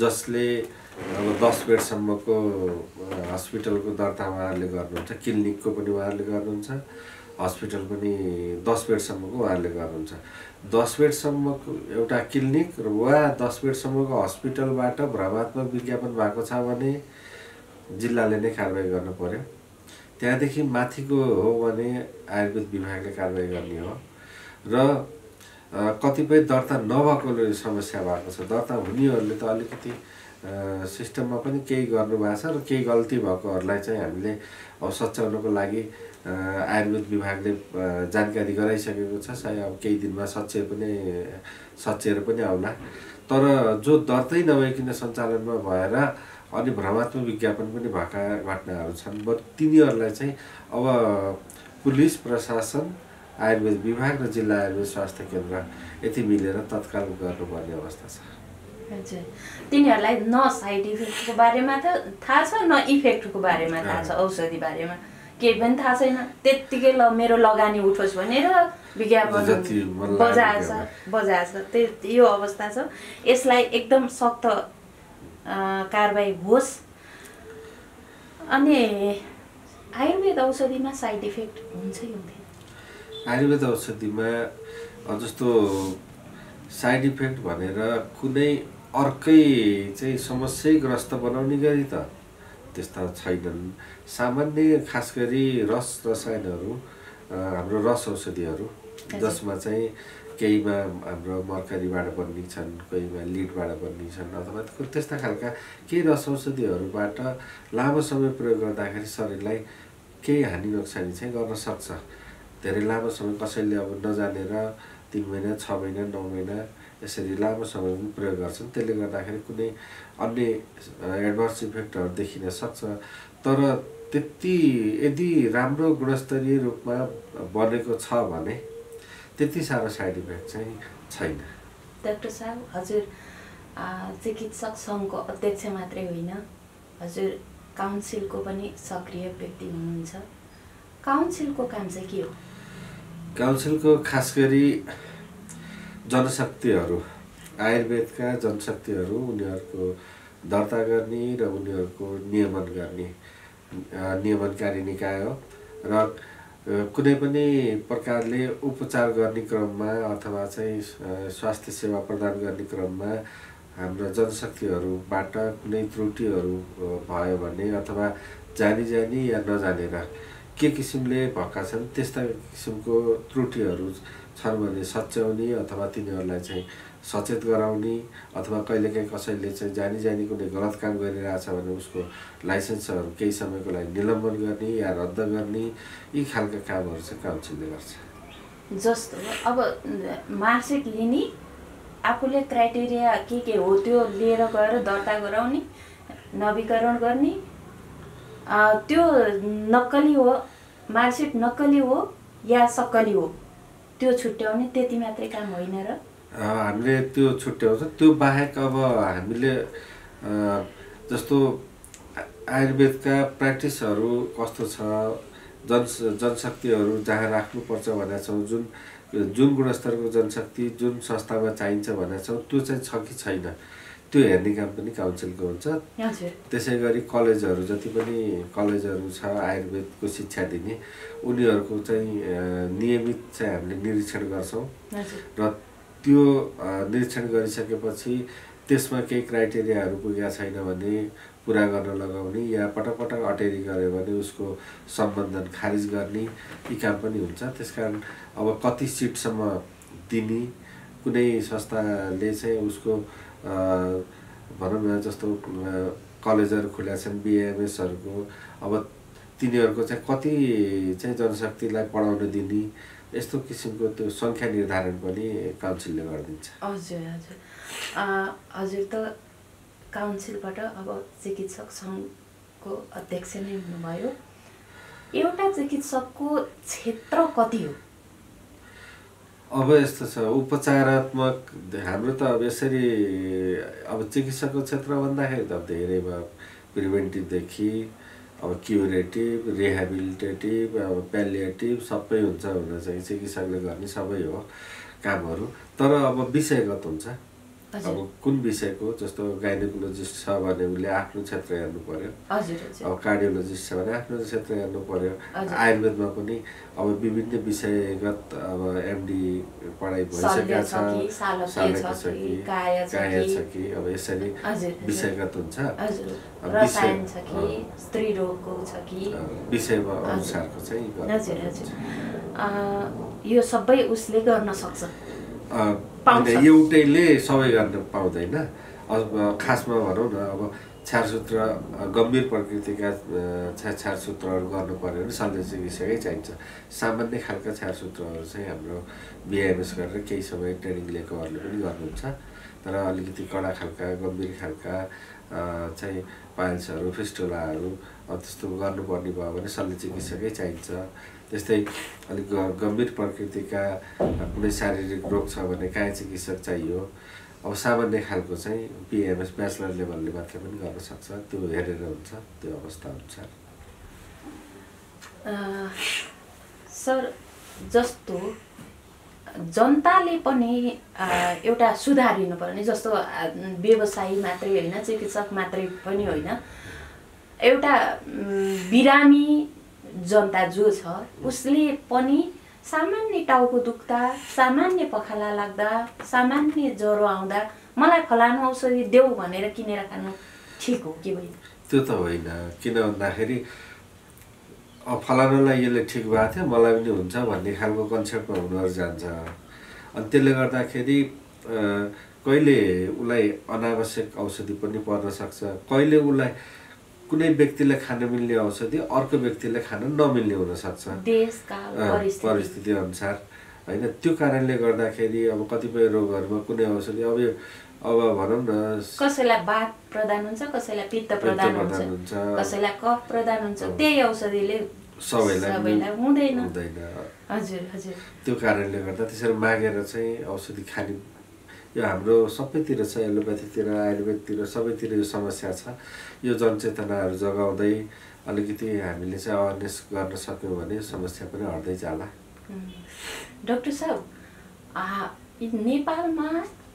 जसले अब 10 बेडसम्मको हस्पिटलको दर्ता उहाँहरूले गर्नुहुन्छ, क्लिनिकको पनि उहाँहरूले गर्नुहुन्छ, हस्पिटल पनि 10 बेडसम्मको उहाँहरूले गर्नुहुन्छ। 10 बेडसम्मको एउटा क्लिनिक वा 10 बेडसम्मको हस्पिटलबाट भ्रमात्मक विज्ञापन भएको छ भने जिल्लाले नै कारबाही गर्नु पर्यो। त्यहाँदेखि माथिको हो भने आयुर्वेद विभागले कारबाही गर्ने हो। र कतिपय दर्ता नभएकोले समस्या भएको छ, दर्ता हुनेहरूले त अलिकति सिस्टममा पनि केही गर्नुभएको छ र केही गल्ती भएकोहरूलाई चाहिँ हामीले अब सच्याउनको लागि आयुर्वेद विभागले जानकारी गराइसकेको छ। सायद अब केही दिनमा सच्याएर पनि आउला। तर जो दर्तै नभइकन सञ्चालनमा भएर अनि भ्रमात्मक विज्ञापन पनि भएका घटनाहरू छन्, तिनीहरूलाई चाहिँ अब पुलिस प्रशासन, आयुर्वेद विभाग र जिल्ला आयुर्वेद स्वास्थ्य केन्द्र यति मिलेर तत्काल गर्नुपर्ने अवस्था छ। हजुर, तिनीहरूलाई न साइड इफेक्टको बारेमा त थाहा छ न इफेक्टको बारेमा थाहा छ, औषधि बारेमा केही पनि थाहा छैन। त्यत्तिकै मेरो लगानी उठोस् भनेर विज्ञापन बजाएछ। यो अवस्था छ। यसलाई एकदम सख्त कारबाही होस्। अनि आयुर्वेद औषधिमा साइड इफेक्ट हुन्छ कि हुँदैन? आयुर्वेद औषधिमा जस्तो साइड इफेक्ट भनेर कुनै अर्कै चाहिँ समस्याग्रस्त बनाउने गरी त त्यस्ता छैनन्। सामान्य खास गरी रसायनहरू, हाम्रो रस औषधिहरू, जसमा चाहिँ केहीमा हाम्रो मर्करीबाट बन्ने छन्, कोहीमा लिडबाट बन्ने छन्, अथवा त्यस्ता खालका केही रस औषधिहरूबाट लामो समय प्रयोग गर्दाखेरि शरीरलाई केही हानि नोक्सानी चाहिँ गर्न सक्छ। धेरै लामो समय कसैले अब नजानेर 3 महिना, 6 महिना, 9 महिना यसरी लामो समय पनि प्रयोग गर्छन्। त्यसले गर्दाखेरि कुनै अन्य एडभर्स इफेक्टहरू देखिन सक्छ। तर त्यति यदि राम्रो गुणस्तरीय रूपमा बनेको छ भने त्यति साह्रो साइड इफेक्ट चाहिँ छैन। डाक्टर साहब, हजुर चिकित्सक सङ्घको अध्यक्ष मात्रै होइन, हजुर काउन्सिलको पनि सक्रिय व्यक्ति हुनुहुन्छ। काउन्सिलको काम चाहिँ के हो? काउन्सिलको खास गरी जनशक्तिहरू, आयुर्वेदका जनशक्तिहरू, उनीहरूको दर्ता गर्ने र उनीहरूको नियमन गर्ने नियमनकारी निकाय हो। र कुनै पनि प्रकारले उपचार गर्ने क्रममा अथवा चाहिँ स्वास्थ्य सेवा प्रदान गर्ने क्रममा हाम्रा जनशक्तिहरूबाट कुनै त्रुटिहरू भयो भने अथवा जानी या नजानेर के किसिमले भएका छन् त्यस्ता किसिमको त्रुटिहरू छन् भने सच्याउने अथवा तिनीहरूलाई चाहिँ सचेत गराउने, अथवा कहिलेकाहीँ कसैले चाहिँ जानी कुनै गलत काम गरिरहेछ भने उसको लाइसेन्सहरू केही समयको लागि निलम्बन गर्ने या रद्द गर्ने, यी खालका कामहरू चाहिँ काउन्सिलले गर्छ। जस्तो अब मार्कसिट लिने, आफूले क्राइटेरिया के हो त्यो लिएर गएर दर्ता गराउने, नवीकरण गर्ने, त्यो नक्कली हो, मार्कसिट नक्कली हो या सक्कली हो त्यो छुट्याउने, त्यति मात्रै काम होइन र? हामीले त्यो छुट्याउँछ। त्यो बाहेक अब हामीले जस्तो आयुर्वेदका प्र्याक्टिसहरू कस्तो छ, जनशक्तिहरू जहाँ राख्नुपर्छ भनेका छौँ, जुन गुणस्तरको जनशक्ति जुन संस्थामा चाहिन्छ भनेका छौँ त्यो चाहिँ छ कि छैन, त्यो हेर्ने काम पनि काउन्सिलको हुन्छ। त्यसै गरी कलेजहरू, जति पनि कलेजहरू छ आयुर्वेदको शिक्षा दिने, उनीहरूको चाहिँ नियमित चाहिँ हामीले निरीक्षण गर्छौँ र त्यो निरीक्षण गरिसकेपछि त्यसमा केही क्राइटेरियाहरू पुगेका छैन भने पुरा गर्न लगाउने या पटक अटेरी गऱ्यो भने उसको सम्बन्धन खारिज गर्ने, यी काम पनि हुन्छ। त्यसकारण अब कति सिटसम्म दिने, कुनै संस्थाले चाहिँ उसको भनौँ न जस्तो कलेजहरू खुलेका छन् बिएमएसहरूको, अब तिनीहरूको चाहिँ कति चाहिँ जनशक्तिलाई पढाउन दिने, यस्तो किसिमको त्यो सङ्ख्या निर्धारण पनि काउन्सिलले गरिदिन्छ। हजुर हजुर हजुर त काउन्सिलबाट अब चिकित्सक सङ्घ को अध्यक्ष नै हुनुभयो। एउटा चिकित्सकको क्षेत्र कति हो? अब यस्तो छ, उपचारात्मक हाम्रो त अब यसरी अब चिकित्साको क्षेत्र भन्दाखेरि त धेरै भयो। प्रिभेन्टिभदेखि अब क्युरेटिभ, रिहेबिलिटेटिभ, अब प्यालिएटिभ सबै हुन्छ। हुन चाहिँ चिकित्सकले गर्ने सबै हो कामहरू, तर अब विषयगत हुन्छ। अब कुन विषयको, जस्तो गाइनोकोलोजिस्ट छ भने उसले आफ्नो क्षेत्र हेर्नु पर्यो। अब कार्डियोलोजिस्ट छ भने आफ्नो क्षेत्र हेर्नु पर्यो। आयुर्वेदमा पनि अब विभिन्न विषयगत अब एमडी पढाइ भइसकेका छ, सालेको छ कि काया छ कि, अब यसरी विषयगत हुन्छ। रसायन छ कि स्त्री रोगको छ कि विषयमा अनुसारको चाहिँ यो सबै उसले गर्न सक्छ। एउटैले सबै गर्न पाउँदैन। अब खासमा भनौँ न, अब छारसूत्र गम्भीर प्रकृतिका छारसूत्रहरू गर्नु पर्यो भने शल्य चिकित्सकै चाहिन्छ। सामान्य खालका छारसूत्रहरू चाहिँ हाम्रो बिएमएस गरेर केही समय ट्रेनिङ लिएकोहरूले पनि गर्नुहुन्छ। तर अलिकति कडा खालका, गम्भीर खालका चाहिँ पाइल्सहरू, फिस्टुलाहरू त्यस्तो गर्नुपर्ने भयो भने शल्य चिकित्सकै चाहिन्छ। त्यस्तै अलिक गम्भीर प्रकृतिका कुनै शारीरिक रोग छ भने काया चिकित्सक चाहियो। अब सामान्य खालको चाहिँ बिएमएस ब्याचलर लेभलले मात्रै पनि गर्न सक्छ। त्यो हेरेर हुन्छ, त्यो अवस्था अनुसार। सर, जस्तो जनताले पनि एउटा सुधारिनु पर्ने, जस्तो व्यवसायी मात्रै होइन, चिकित्सक मात्रै पनि होइन, एउटा बिरामी जनता जो छ उसले पनि सामान्य टाउको दुख्दा, सामान्य पखाला लाग्दा, सामान्य ज्वरो आउँदा मलाई फलानु औषधि देऊ भनेर किनेर खानु ठिक हो कि होइन? त्यो त होइन। किन भन्दाखेरि अब फलानुलाई यसले ठिक भएको थियो, मलाई पनि हुन्छ भन्ने खालको कन्सेप्टमा हुनहरू जान्छ। अनि त्यसले गर्दाखेरि कहिले उसलाई अनावश्यक औषधि पनि पर्न सक्छ। कहिले उसलाई कुनै व्यक्तिलाई खान मिल्ने औषधि अर्को व्यक्तिले खान नमिल्ने हुनसक्छ परिस्थिति अनुसार, होइन? त्यो कारणले गर्दाखेरि अब कतिपय रोगहरूमा कुनै औषधि अब भनौँ न, कसैलाई वात प्रदान हुन्छ, कसैलाई पित्त प्रदान हुन्छ, कसैलाई कफ प्रदान हुन्छ, त्यही औषधिले सबैलाई हुँदैन। हजुर हजुर। त्यो कारणले गर्दा त्यसरी मागेर चाहिँ औषधि खाने यो हाम्रो सबैतिर छ, एलोप्याथीतिर, आयुर्वेदतिर, सबैतिर यो समस्या छ। यो जनचेतनाहरू जगाउँदै अलिकति हामीले चाहिँ अवेरनेस गर्न सक्यौँ भने समस्या पनि हट्दै जाला। डाक्टर साहब, नेपालमा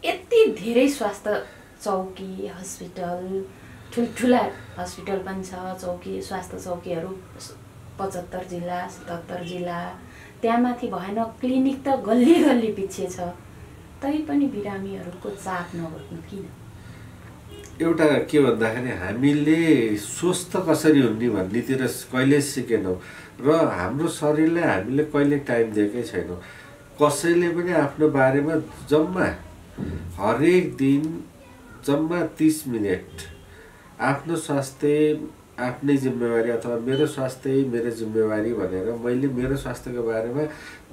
यति धेरै स्वास्थ्य चौकी, हस्पिटल, ठुल्ठुला हस्पिटल पनि छ, चौकी, स्वास्थ्य चौकीहरू 75 जिल्ला, 77 जिल्ला, त्यहाँमाथि भएन क्लिनिक त गल्ली गल्ली पछि छ, तै पनि बिरामीहरूको चाप नबस्नु किन? एउटा के भन्दाखेरि हामीले स्वस्थ कसरी हुने भन्नेतिर कहिले सिकेनौँ र हाम्रो शरीरलाई हामीले कहिले टाइम दिएकै छैनौँ। कसैले पनि आफ्नो बारेमा जम्मा हरेक दिन जम्मा 30 मिनट आफ्नो स्वास्थ्य आफ्नै जिम्मेवारी अथवा मेरो स्वास्थ्य मेरो जिम्मेवारी भनेर मैले मेरो स्वास्थ्यको बारेमा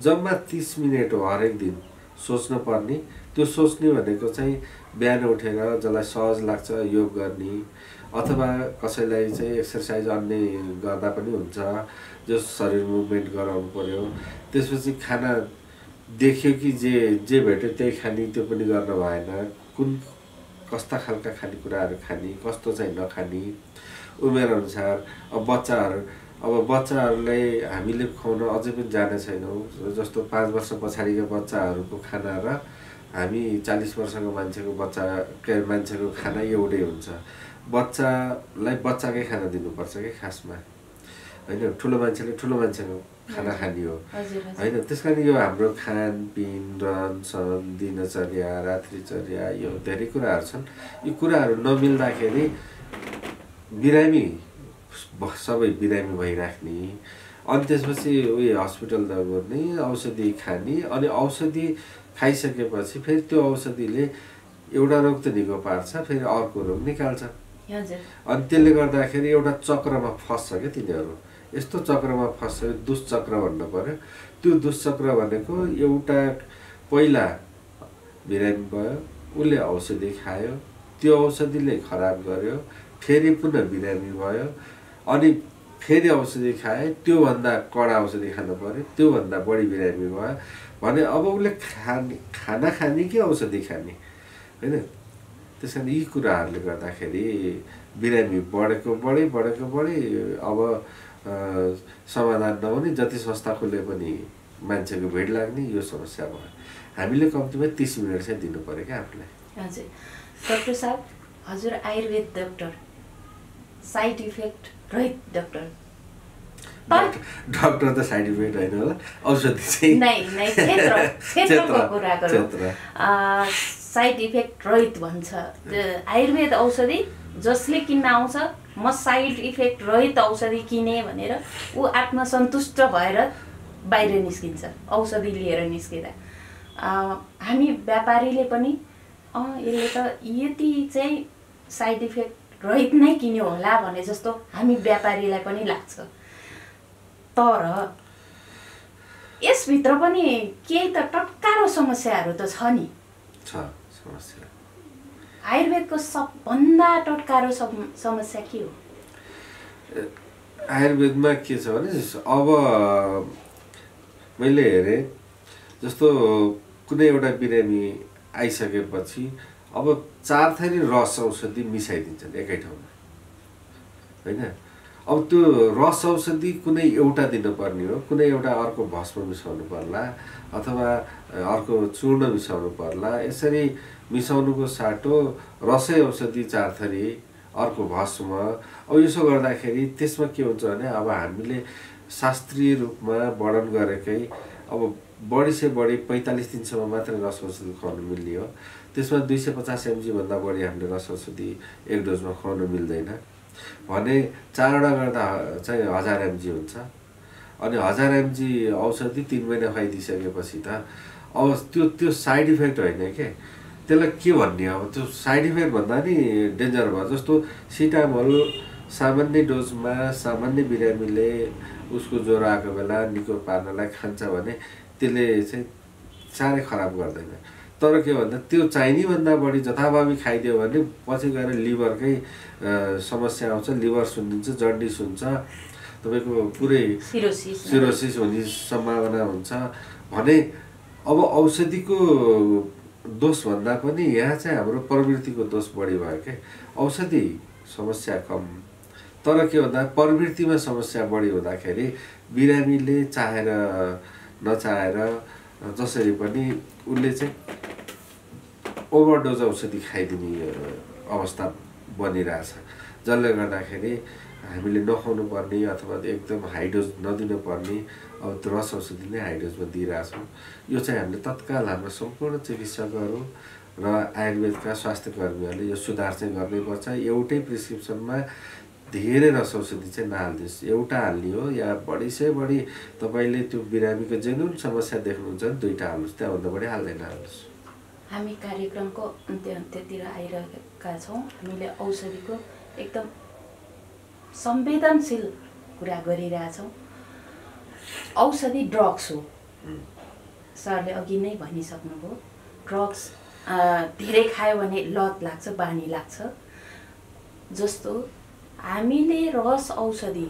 जम्मा 30 मिनट हो हरेक दिन सोच्नु पर्ने। त्यो सोच्ने भनेको चाहिँ बिहान उठेर जसलाई सहज लाग्छ योग गर्ने, अथवा कसैलाई चाहिँ एक्सर्साइज अन्य गर्दा पनि हुन्छ, जो शरीर मुभमेन्ट गराउनु पर्यो। त्यसपछि खाना देख्यो कि जे भेट्यो त्यही खाने, त्यो पनि गर्न भएन। कस्ता खालका खानेकुराहरू खाने, कस्तो चाहिँ नखाने, उमेर अनुसार। अब बच्चाहरूलाई हामीले खुवाउन अझै पनि जाने छैनौँ। जस्तो 5 वर्ष पछाडिका बच्चाहरूको खाना र हामी 40 वर्षको मान्छेको मान्छेको खाना एउटै हुन्छ। बच्चालाई बच्चाकै खाना दिनुपर्छ कि खासमा, होइन? ठुलो मान्छेले ठुलो मान्छेको खाना खाने हो, होइन? त्यस कारण यो हाम्रो खानपिन, रहनसहन, दिनचर्या, रात्रिचर्या, यो धेरै कुराहरू छन्। यी कुराहरू नमिल्दाखेरि बिरामी सबै बिरामी भइराख्ने, अनि त्यसपछि उयो हस्पिटल दौड्ने, औषधि खाने, अनि औषधि खाइसकेपछि फेरि त्यो औषधिले एउटा रोग त निको पार्छ, फेरि अर्को रोग निकाल्छ। अनि त्यसले गर्दाखेरि एउटा चक्रमा फस्छ क्या तिनीहरू। यस्तो चक्रमा फस्छ, दुष्चक्र भन्नु पर्यो। त्यो दुष्चक्र भनेको एउटा पहिला बिरामी भयो, उसले औषधि खायो, त्यो औषधिले खराब गर्यो, फेरि पुनः बिरामी भयो, अनि फेरि औषधि खाए त्योभन्दा कडा औषधि खानु पर्यो, त्योभन्दा बढी बिरामी भयो भने अब उसले खाना खाने कि औषधि खाने होइन। त्यस कारण यी कुराहरूले गर्दाखेरि बिरामी बढेको बढी अब समाधान नहुने, जति संस्था खोले पनि मान्छेको भिड लाग्ने यो समस्या भयो। हामीले कम्तीमा 30 मिनट चाहिँ दिनु पर्यो क्या आफूलाई। हजुर डाक्टर साहब, हजुर आयुर्वेद डाक्टर, साइड इफेक्ट रहित डाक्टर। डाक्टर त साइड इफेक्ट होइन होला, औषधि चाहिँ नै क्षेत्रको कुरा गरौँ। साइड इफेक्ट रहित भन्छ आयुर्वेद औषधि। जसले किन्न आउँछ म साइड इफेक्ट रहित औषधि किने भनेर ऊ आत्मसन्तुष्ट भएर बाहिर निस्किन्छ औषधि लिएर निस्किँदा। हामी व्यापारीले पनि यसले त यति चाहिँ साइड इफेक्ट रहित नै किन्यो होला भने जस्तो हामी व्यापारीलाई पनि लाग्छ। तर यसभित्र पनि केही त टट्कारो समस्याहरू त छ नि। समस्या आयुर्वेदको सबभन्दा टट्कारो समस्या के हो? आयुर्वेदमा के छ भने अब मैले हेरेँ जस्तो कुनै एउटा बिरामी आइसकेपछि अब 4 थरी रस औषधि मिसाइदिन्छन् एकै ठाउँमा होइन। अब त्यो रस औषधि कुनै एउटा दिनुपर्ने हो, कुनै एउटा अर्को भस्म मिसाउनु पर्ला अथवा अर्को चूर्ण मिसाउनु पर्ला। यसरी मिसाउनुको साटो रसै औषधि 4 थरी, अर्को भस्म। अब यसो गर्दाखेरि त्यसमा के हुन्छ भने अब हामीले शास्त्रीय रूपमा वर्णन गरेकै अब बढी से बढी 45 दिनसम्म मात्रै रस औषधि खुवाउनु मिल्ने हो। त्यसमा 250 mg भन्दा बढी हामीले रस औषधि एक डोजमा खुवाउनु मिल्दैन भने 4 वटा गर्दा चाहिँ 1000 mg हुन्छ। अनि 1000 mg औषधि 3 महिना खुवाइदिइसकेपछि त अब त्यो साइड इफेक्ट होइन के, त्यसलाई के भन्ने? अब त्यो साइड इफेक्ट भन्दा नि डेन्जर भयो। जस्तो सिटामोल सामान्य डोजमा सामान्य बिरामीले उसको ज्वरो आएको बेला निको पार्नलाई खान्छ भने त्यसले चाहिँ साह्रै खराब गर्दैन। तर के भन्दा त्यो चाहिने भन्दा बढी जथाभावी खाइदियो भने पछि गएर लिभरकै समस्या आउँछ, लिभर सुन्निन्छ, जन्डिस हुन्छ, तपाईँको पुरै सिरोसिस हुने सम्भावना हुन्छ भने अब औषधिको दोष भन्दा पनि यहाँ चाहिँ हाम्रो प्रवृत्तिको दोष बढी भयो क्या। औषधि समस्या कम, तर के भन्दा प्रवृत्तिमा समस्या बढी हुँदाखेरि बिरामीले चाहेर नचाहेर जसरी पनि उसले चाहिँ ओभरडोज औषधि खाइदिने अवस्था बनिरहेछ, जसले गर्दाखेरि हामीले नखाउनु पर्ने अथवा एकदम हाई डोज नदिनु पर्ने अब रस औषधि नै हाई डोजमा दिइरहेछौँ। यो चाहिँ हामीले तत्काल हाम्रो सम्पूर्ण चिकित्सकहरू र आयुर्वेदका स्वास्थ्य कर्मीहरूले यो सुधार चाहिँ गर्नैपर्छ। एउटै प्रिस्क्रिप्सनमा धेरै रस औषधि चाहिँ नहालिदिनुहोस्, एउटा हाल्ने हो या बढी से बढी तपाईँले त्यो बिरामीको जेन्युन समस्या देख्नुहुन्छ भने 2टा हाल्नुहोस्, त्यहाँभन्दा बढी हाल्दैन हाल्नुहोस्। हामी कार्यक्रमको अन्त्यतिर आइरहेका छौँ। हामीले औषधिको एकदम संवेदनशील कुरा गरिरहेछौँ। औषधि ड्रग्स हो, सरले अघि नै भनिसक्नुभयो। ड्रग्स धेरै खायो भने लत लाग्छ, बानी लाग्छ। जस्तो हामीले रस औषधि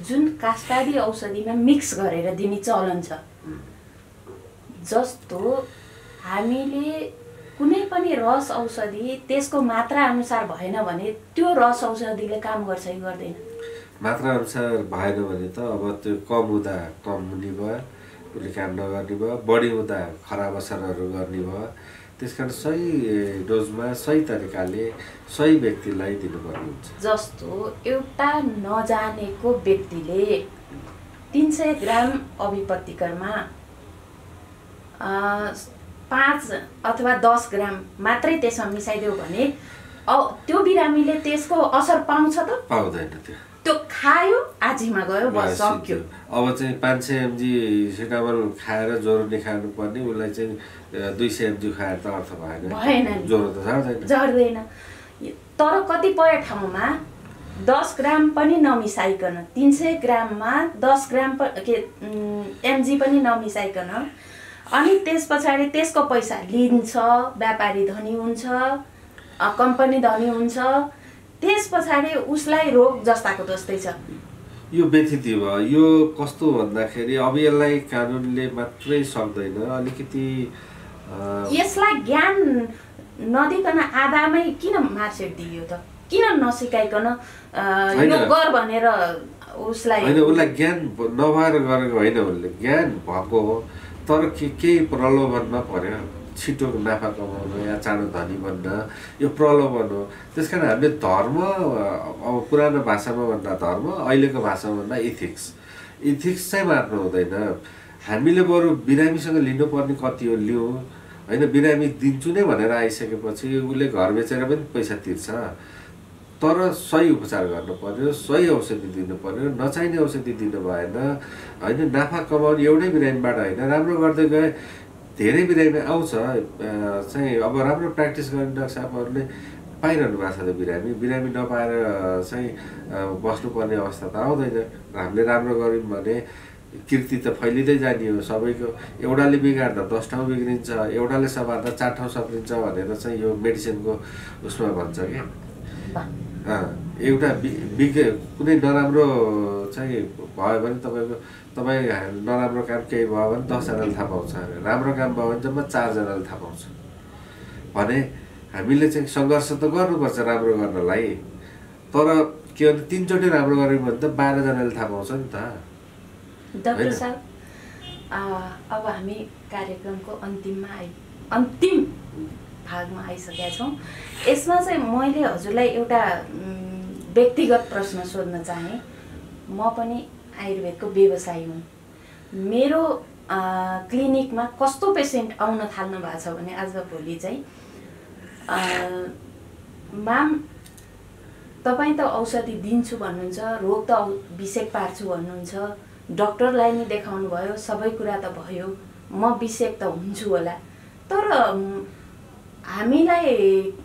जुन कास्टादी औषधिमा मिक्स गरेर दिने चलन छ, जस्तो हामीले कुनै पनि रस औषधि त्यसको मात्रा अनुसार भएन भने त्यो रस औषधिले काम गर्छ कि गर्दैन? मात्रा अनुसार भएन भने त अब त्यो कम हुँदा कम हुने भयो, उसले काम नगर्ने भयो, बढी हुँदा खराब असरहरू गर्ने भयो। त्यसकारण सही डोजमा सही तरिकाले सही व्यक्तिलाई दिनुपर्ने हुन्छ। जस्तो एउटा नजानेको व्यक्तिले 300 ग्राम अभिपत्तिकरमा 5 अथवा 10 ग्राम मात्रै त्यसमा मिसाइदियो भने त्यो बिरामीले त्यसको असर पाउँछ त? पाउँदैन। त्यो खायो, आजीमा गयो, बस सक्यो। अब चाहिँ 500 mg सिटामोल खाएर ज्वरो निखार्नु पर्ने उसलाई चाहिँ 200 mg खाएर त अर्थ भएन, ज्वरो त झर्दैन। तर कतिपय ठाउँमा 10 ग्राम पनि नमिसाइकन 300 ग्राममा 10 ग्राम mg पनि नमिसाइकन अनि त्यस पछाडि त्यसको पैसा लिन्छ, व्यापारी धनी हुन्छ, कम्पनी धनी हुन्छ, त्यस पछाडि उसलाई रोग जस्ताको जस्तै छ। यो व्यथिति भयो। यो कस्तो भन्दाखेरि अब यसलाई कानुनले मात्रै सक्दैन, अलिकति यसलाई ज्ञान नदिकन आधामै किन मार्कसेट दियो त? किन नसिकाइकन यो गर भनेर उसलाई? होइन, उसलाई ज्ञान नभएर गरेको होइन, उसले ज्ञान भएको हो, तर केही प्रलोभनमा पर्यो, छिटो नाफा कमाउन या चाँडो धनी बन्न, यो प्रलोभन हो। त्यस कारण हामीले धर्म, अब पुरानो भाषामा भन्दा धर्म, अहिलेको भाषामा भन्दा इथिक्स चाहिँ मार्नु हुँदैन। हामीले बरु बिरामीसँग लिनुपर्ने कति हो लिउँ, होइन, बिरामी दिन्छु नै भनेर आइसकेपछि उसले घर बेचेर पनि पैसा तिर्छ, तर सही उपचार गर्नु पर्यो, सही औषधि दिनु पर्यो, नचाहिने औषधि दिनु भएन, होइन। नाफा कमाउने एउटै बिरामीबाट होइन, राम्रो गर्दै गए धेरै बिरामी आउँछ चाहिँ। अब राम्रो प्र्याक्टिस गर्ने डाक्टर साहबहरूले पाइरहनु भएको छ त बिरामी नपाएर चाहिँ बस्नुपर्ने अवस्था त आउँदैन। हामीले राम्रो गऱ्यौँ भने कृति त फैलिँदै जाने हो सबैको। एउटाले बिगार्दा 10 ठाउँ बिग्रिन्छ, एउटाले सबार्दा 4 ठाउँ सप्रिन्छ भनेर चाहिँ यो मेडिसिनको उसमा भन्छ क्या। एउटा कुनै नराम्रो चाहिँ भयो भने तपाईँ नराम्रो काम केही भयो भने 10 जनाले थाहा पाउँछ, राम्रो काम भयो भने जम्मा 4 जनाले थाहा पाउँछ भने हामीले चाहिँ सङ्घर्ष त गर्नुपर्छ राम्रो गर्नलाई। तर के भने 3 चोटि राम्रो गऱ्यौँ भने त 12 जनाले थाहा पाउँछ नि त। डाक्टर साहब, अब हामी कार्यक्रमको अन्तिम भागमा आइसकेका छौँ। यसमा चाहिँ मैले हजुरलाई एउटा व्यक्तिगत प्रश्न सोध्न चाहेँ। म पनि आयुर्वेदको व्यवसायी हुँ। मेरो क्लिनिकमा कस्तो पेसेन्ट आउन थाल्नु भएको छ भने आजभोलि चाहिँ म्याम तपाईँ त औषधि दिन्छु भन्नुहुन्छ, रोग त विषेक पार्छु भन्नुहुन्छ, डक्टरलाई नि देखाउनु भयो, सबै कुरा त भयो, म विषेक त हुन्छु होला, तर हामीलाई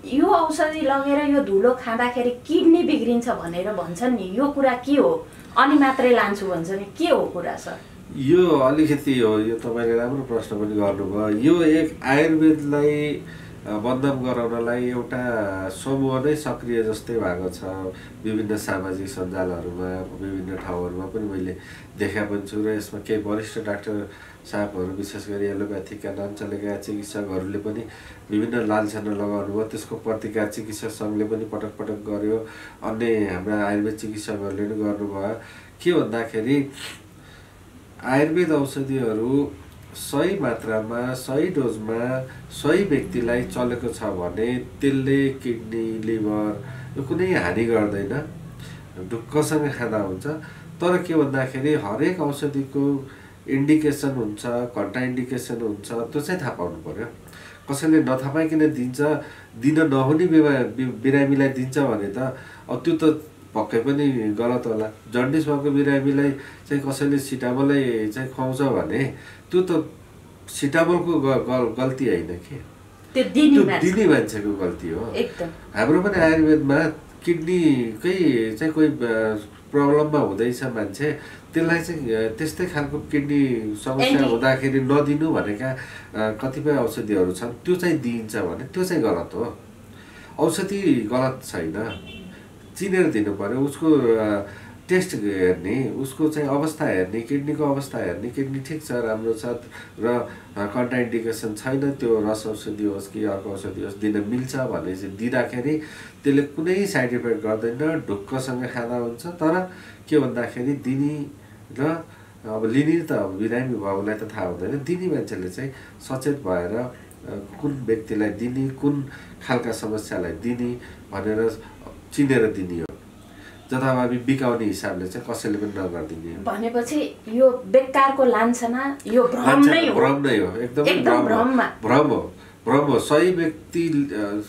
यो औषधि लगेर यो धुलो खाँदाखेरि किडनी बिग्रिन्छ भनेर भन्छन् नि, यो कुरा के हो? अनि मात्रै लान्छु भन्छ नि, के हो कुरा सर? यो अलिकति हो, यो तपाईँले राम्रो प्रश्न पनि गर्नुभयो। यो एक आयुर्वेदलाई बदनाम गराउनलाई एउटा समूह नै सक्रिय जस्तै भएको छ। विभिन्न सामाजिक सञ्जालहरूमा, विभिन्न ठाउँहरूमा पनि मैले देखा पनि छु। र यसमा केही वरिष्ठ डाक्टर साहबहरू, विशेष गरी एलोप्याथीका नाम चलेका चिकित्सकहरूले पनि विभिन्न लालछना लगाउनु भयो। त्यसको प्रतिकार चिकित्सक सङ्घले पनि पटक पटक गर्यो, अन्य हाम्रा आयुर्वेद चिकित्सकहरूले पनि गर्नुभयो। के भन्दाखेरि आयुर्वेद औषधिहरू सही मात्रामा, सही डोजमा, सही व्यक्तिलाई चलेको छ भने त्यसले किडनी, लिभर यो कुनै हानि गर्दैन, ढुक्कसँग खाँदा हुन्छ। तर के भन्दाखेरि हरेक औषधिको इन्डिकेसन हुन्छ, कन्ट्रा इन्डिकेसन हुन्छ, त्यो चाहिँ थाहा पाउनु पर्यो। कसैले नथाहा पाइकन दिन्छ, दिन नहुने बिरामीलाई दिन्छ भने त अब त्यो त पक्कै पनि गलत होला। जन्डिस भएको बिरामीलाई चाहिँ कसैले सिटामोलै चाहिँ खुवाउँछ भने त्यो त सिटामोलको गल्ती होइन के, त्यो दिने मान्छेको गल्ती हो। एकदम हाम्रो पनि आयुर्वेदमा किडनीकै चाहिँ कोही प्रब्लममा हुँदैछ मान्छे, त्यसलाई चाहिँ त्यस्तै खालको किडनी समस्या हुँदाखेरि नदिनु भनेका कतिपय औषधिहरू छन्, त्यो चाहिँ दिइन्छ भने त्यो चाहिँ गलत हो। औषधि गलत छैन, चिनेर दिनु पर्यो। उसको टेस्ट हेर्ने, उसको चाहिँ अवस्था हेर्ने, किडनीको अवस्था हेर्ने, किडनी ठिक छ, राम्रो छ र कन्ट्रा इन्डिकेसन छैन, त्यो रस औषधि होस् कि अर्को औषधि होस् दिन मिल्छ भने चाहिँ दिँदाखेरि त्यसले कुनै साइड इफेक्ट गर्दैन, ढुक्कसँग खाँदा हुन्छ। तर के भन्दाखेरि दिने र अब लिने त अब बिरामी बाबुलाई त थाहा हुँदैन, दिने मान्छेले चाहिँ सचेत भएर कुन व्यक्तिलाई दिने, कुन खालका समस्यालाई दिने भनेर चिनेर दिने हो। जथाभावी बिकाउने हिसाबले चाहिँ कसैले पनि नगरिदिने। भनेपछि यो बेकारको लान्छना, यो भ्रम नै हो, एकदमै भ्रम हो। सही व्यक्तिले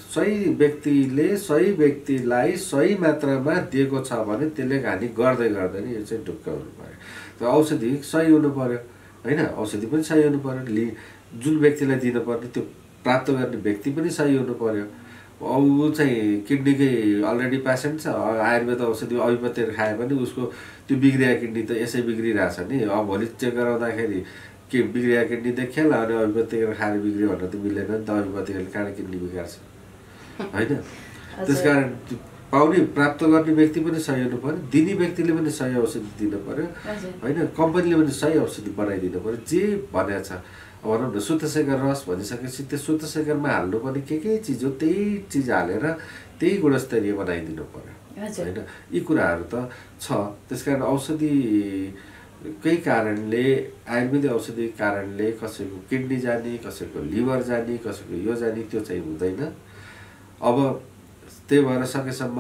सही व्यक्तिलाई सही मात्रामा दिएको छ भने त्यसले हानि गर्दैन, यो चाहिँ ढुक्क हुनु पर्यो। र औषधि सही हुनु पर्यो, होइन, औषधि पनि सही हुनु पर्यो, जुन व्यक्तिलाई दिनुपर्ने त्यो प्राप्त गर्ने व्यक्ति पनि सही हुनु पर्यो। ऊ चाहिँ किडनीकै अलरेडी पेसेन्ट छ, आयुर्वेद औषधि अभिपतेर खाए पनि उसको त्यो बिग्रिया किडनी त यसै बिग्रिरहेछ नि। अब भोलि चेक गराउँदाखेरि के बिग्रिया किडनी देखिहाल्यो, अनि अभिपतेर खाएर बिग्रियो भनेर त मिलेन नि त, अभिपतेरले कहाँ किडनी बिगार्छ, होइन। त्यसकारण पाउने प्राप्त गर्ने व्यक्ति पनि सही हुनु पर्यो, दिने व्यक्तिले पनि सही औषधि दिनु पर्यो होइन, कम्पनीले पनि सही औषधि बनाइदिनु पर्यो। जे भनेको छ अब भनौँ न सुतशेखर रस भनिसकेपछि त्यो सुतशेखरमा हाल्नु पर्ने के चिज हो त्यही चिज हालेर त्यही गुणस्तरीय बनाइदिनु पर्यो होइन। यी कुराहरू त छ। त्यसकारण औषधिकै कारणले आयुर्वेदिक औषधिको कारणले कसैको किडनी जाने, कसैको लिभर जाने, कसैको यो जाने त्यो चाहिँ हुँदैन। अब त्यही भएर सकेसम्म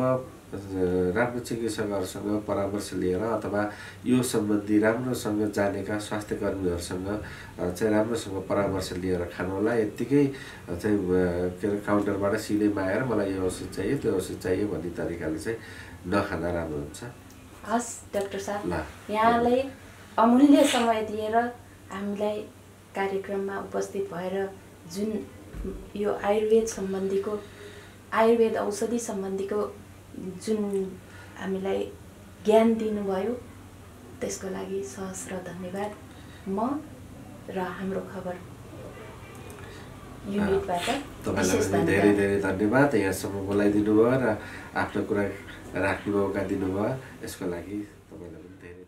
राम्रो चिकित्सकहरूसँग परामर्श लिएर अथवा यो सम्बन्धी राम्रोसँग जानेका स्वास्थ्य कर्मीहरूसँग चाहिँ राम्रोसँग परामर्श लिएर खानु होला। यत्तिकै चाहिँ के अरे काउन्टरबाट सिधैमा आएर मलाई यो औषध चाहियो त्यो औषध चाहियो भन्ने तरिकाले चाहिँ नखाँदा राम्रो हुन्छ। हस् डाक्टर साहब, यहाँलाई अमूल्य समय दिएर हामीलाई कार्यक्रममा उपस्थित भएर जुन यो आयुर्वेद औषधि सम्बन्धीको जुन हामीलाई ज्ञान दिनुभयो त्यसको लागि सहस्र धन्यवाद। म र हाम्रो खबर युनिटबाट विशेष धेरै धेरै धन्यवाद। यहाँसम्म बोलाइदिनु भयो र आफ्नो कुरा राख्ने मौका दिनुभयो, यसको लागि तपाईँलाई पनि धेरै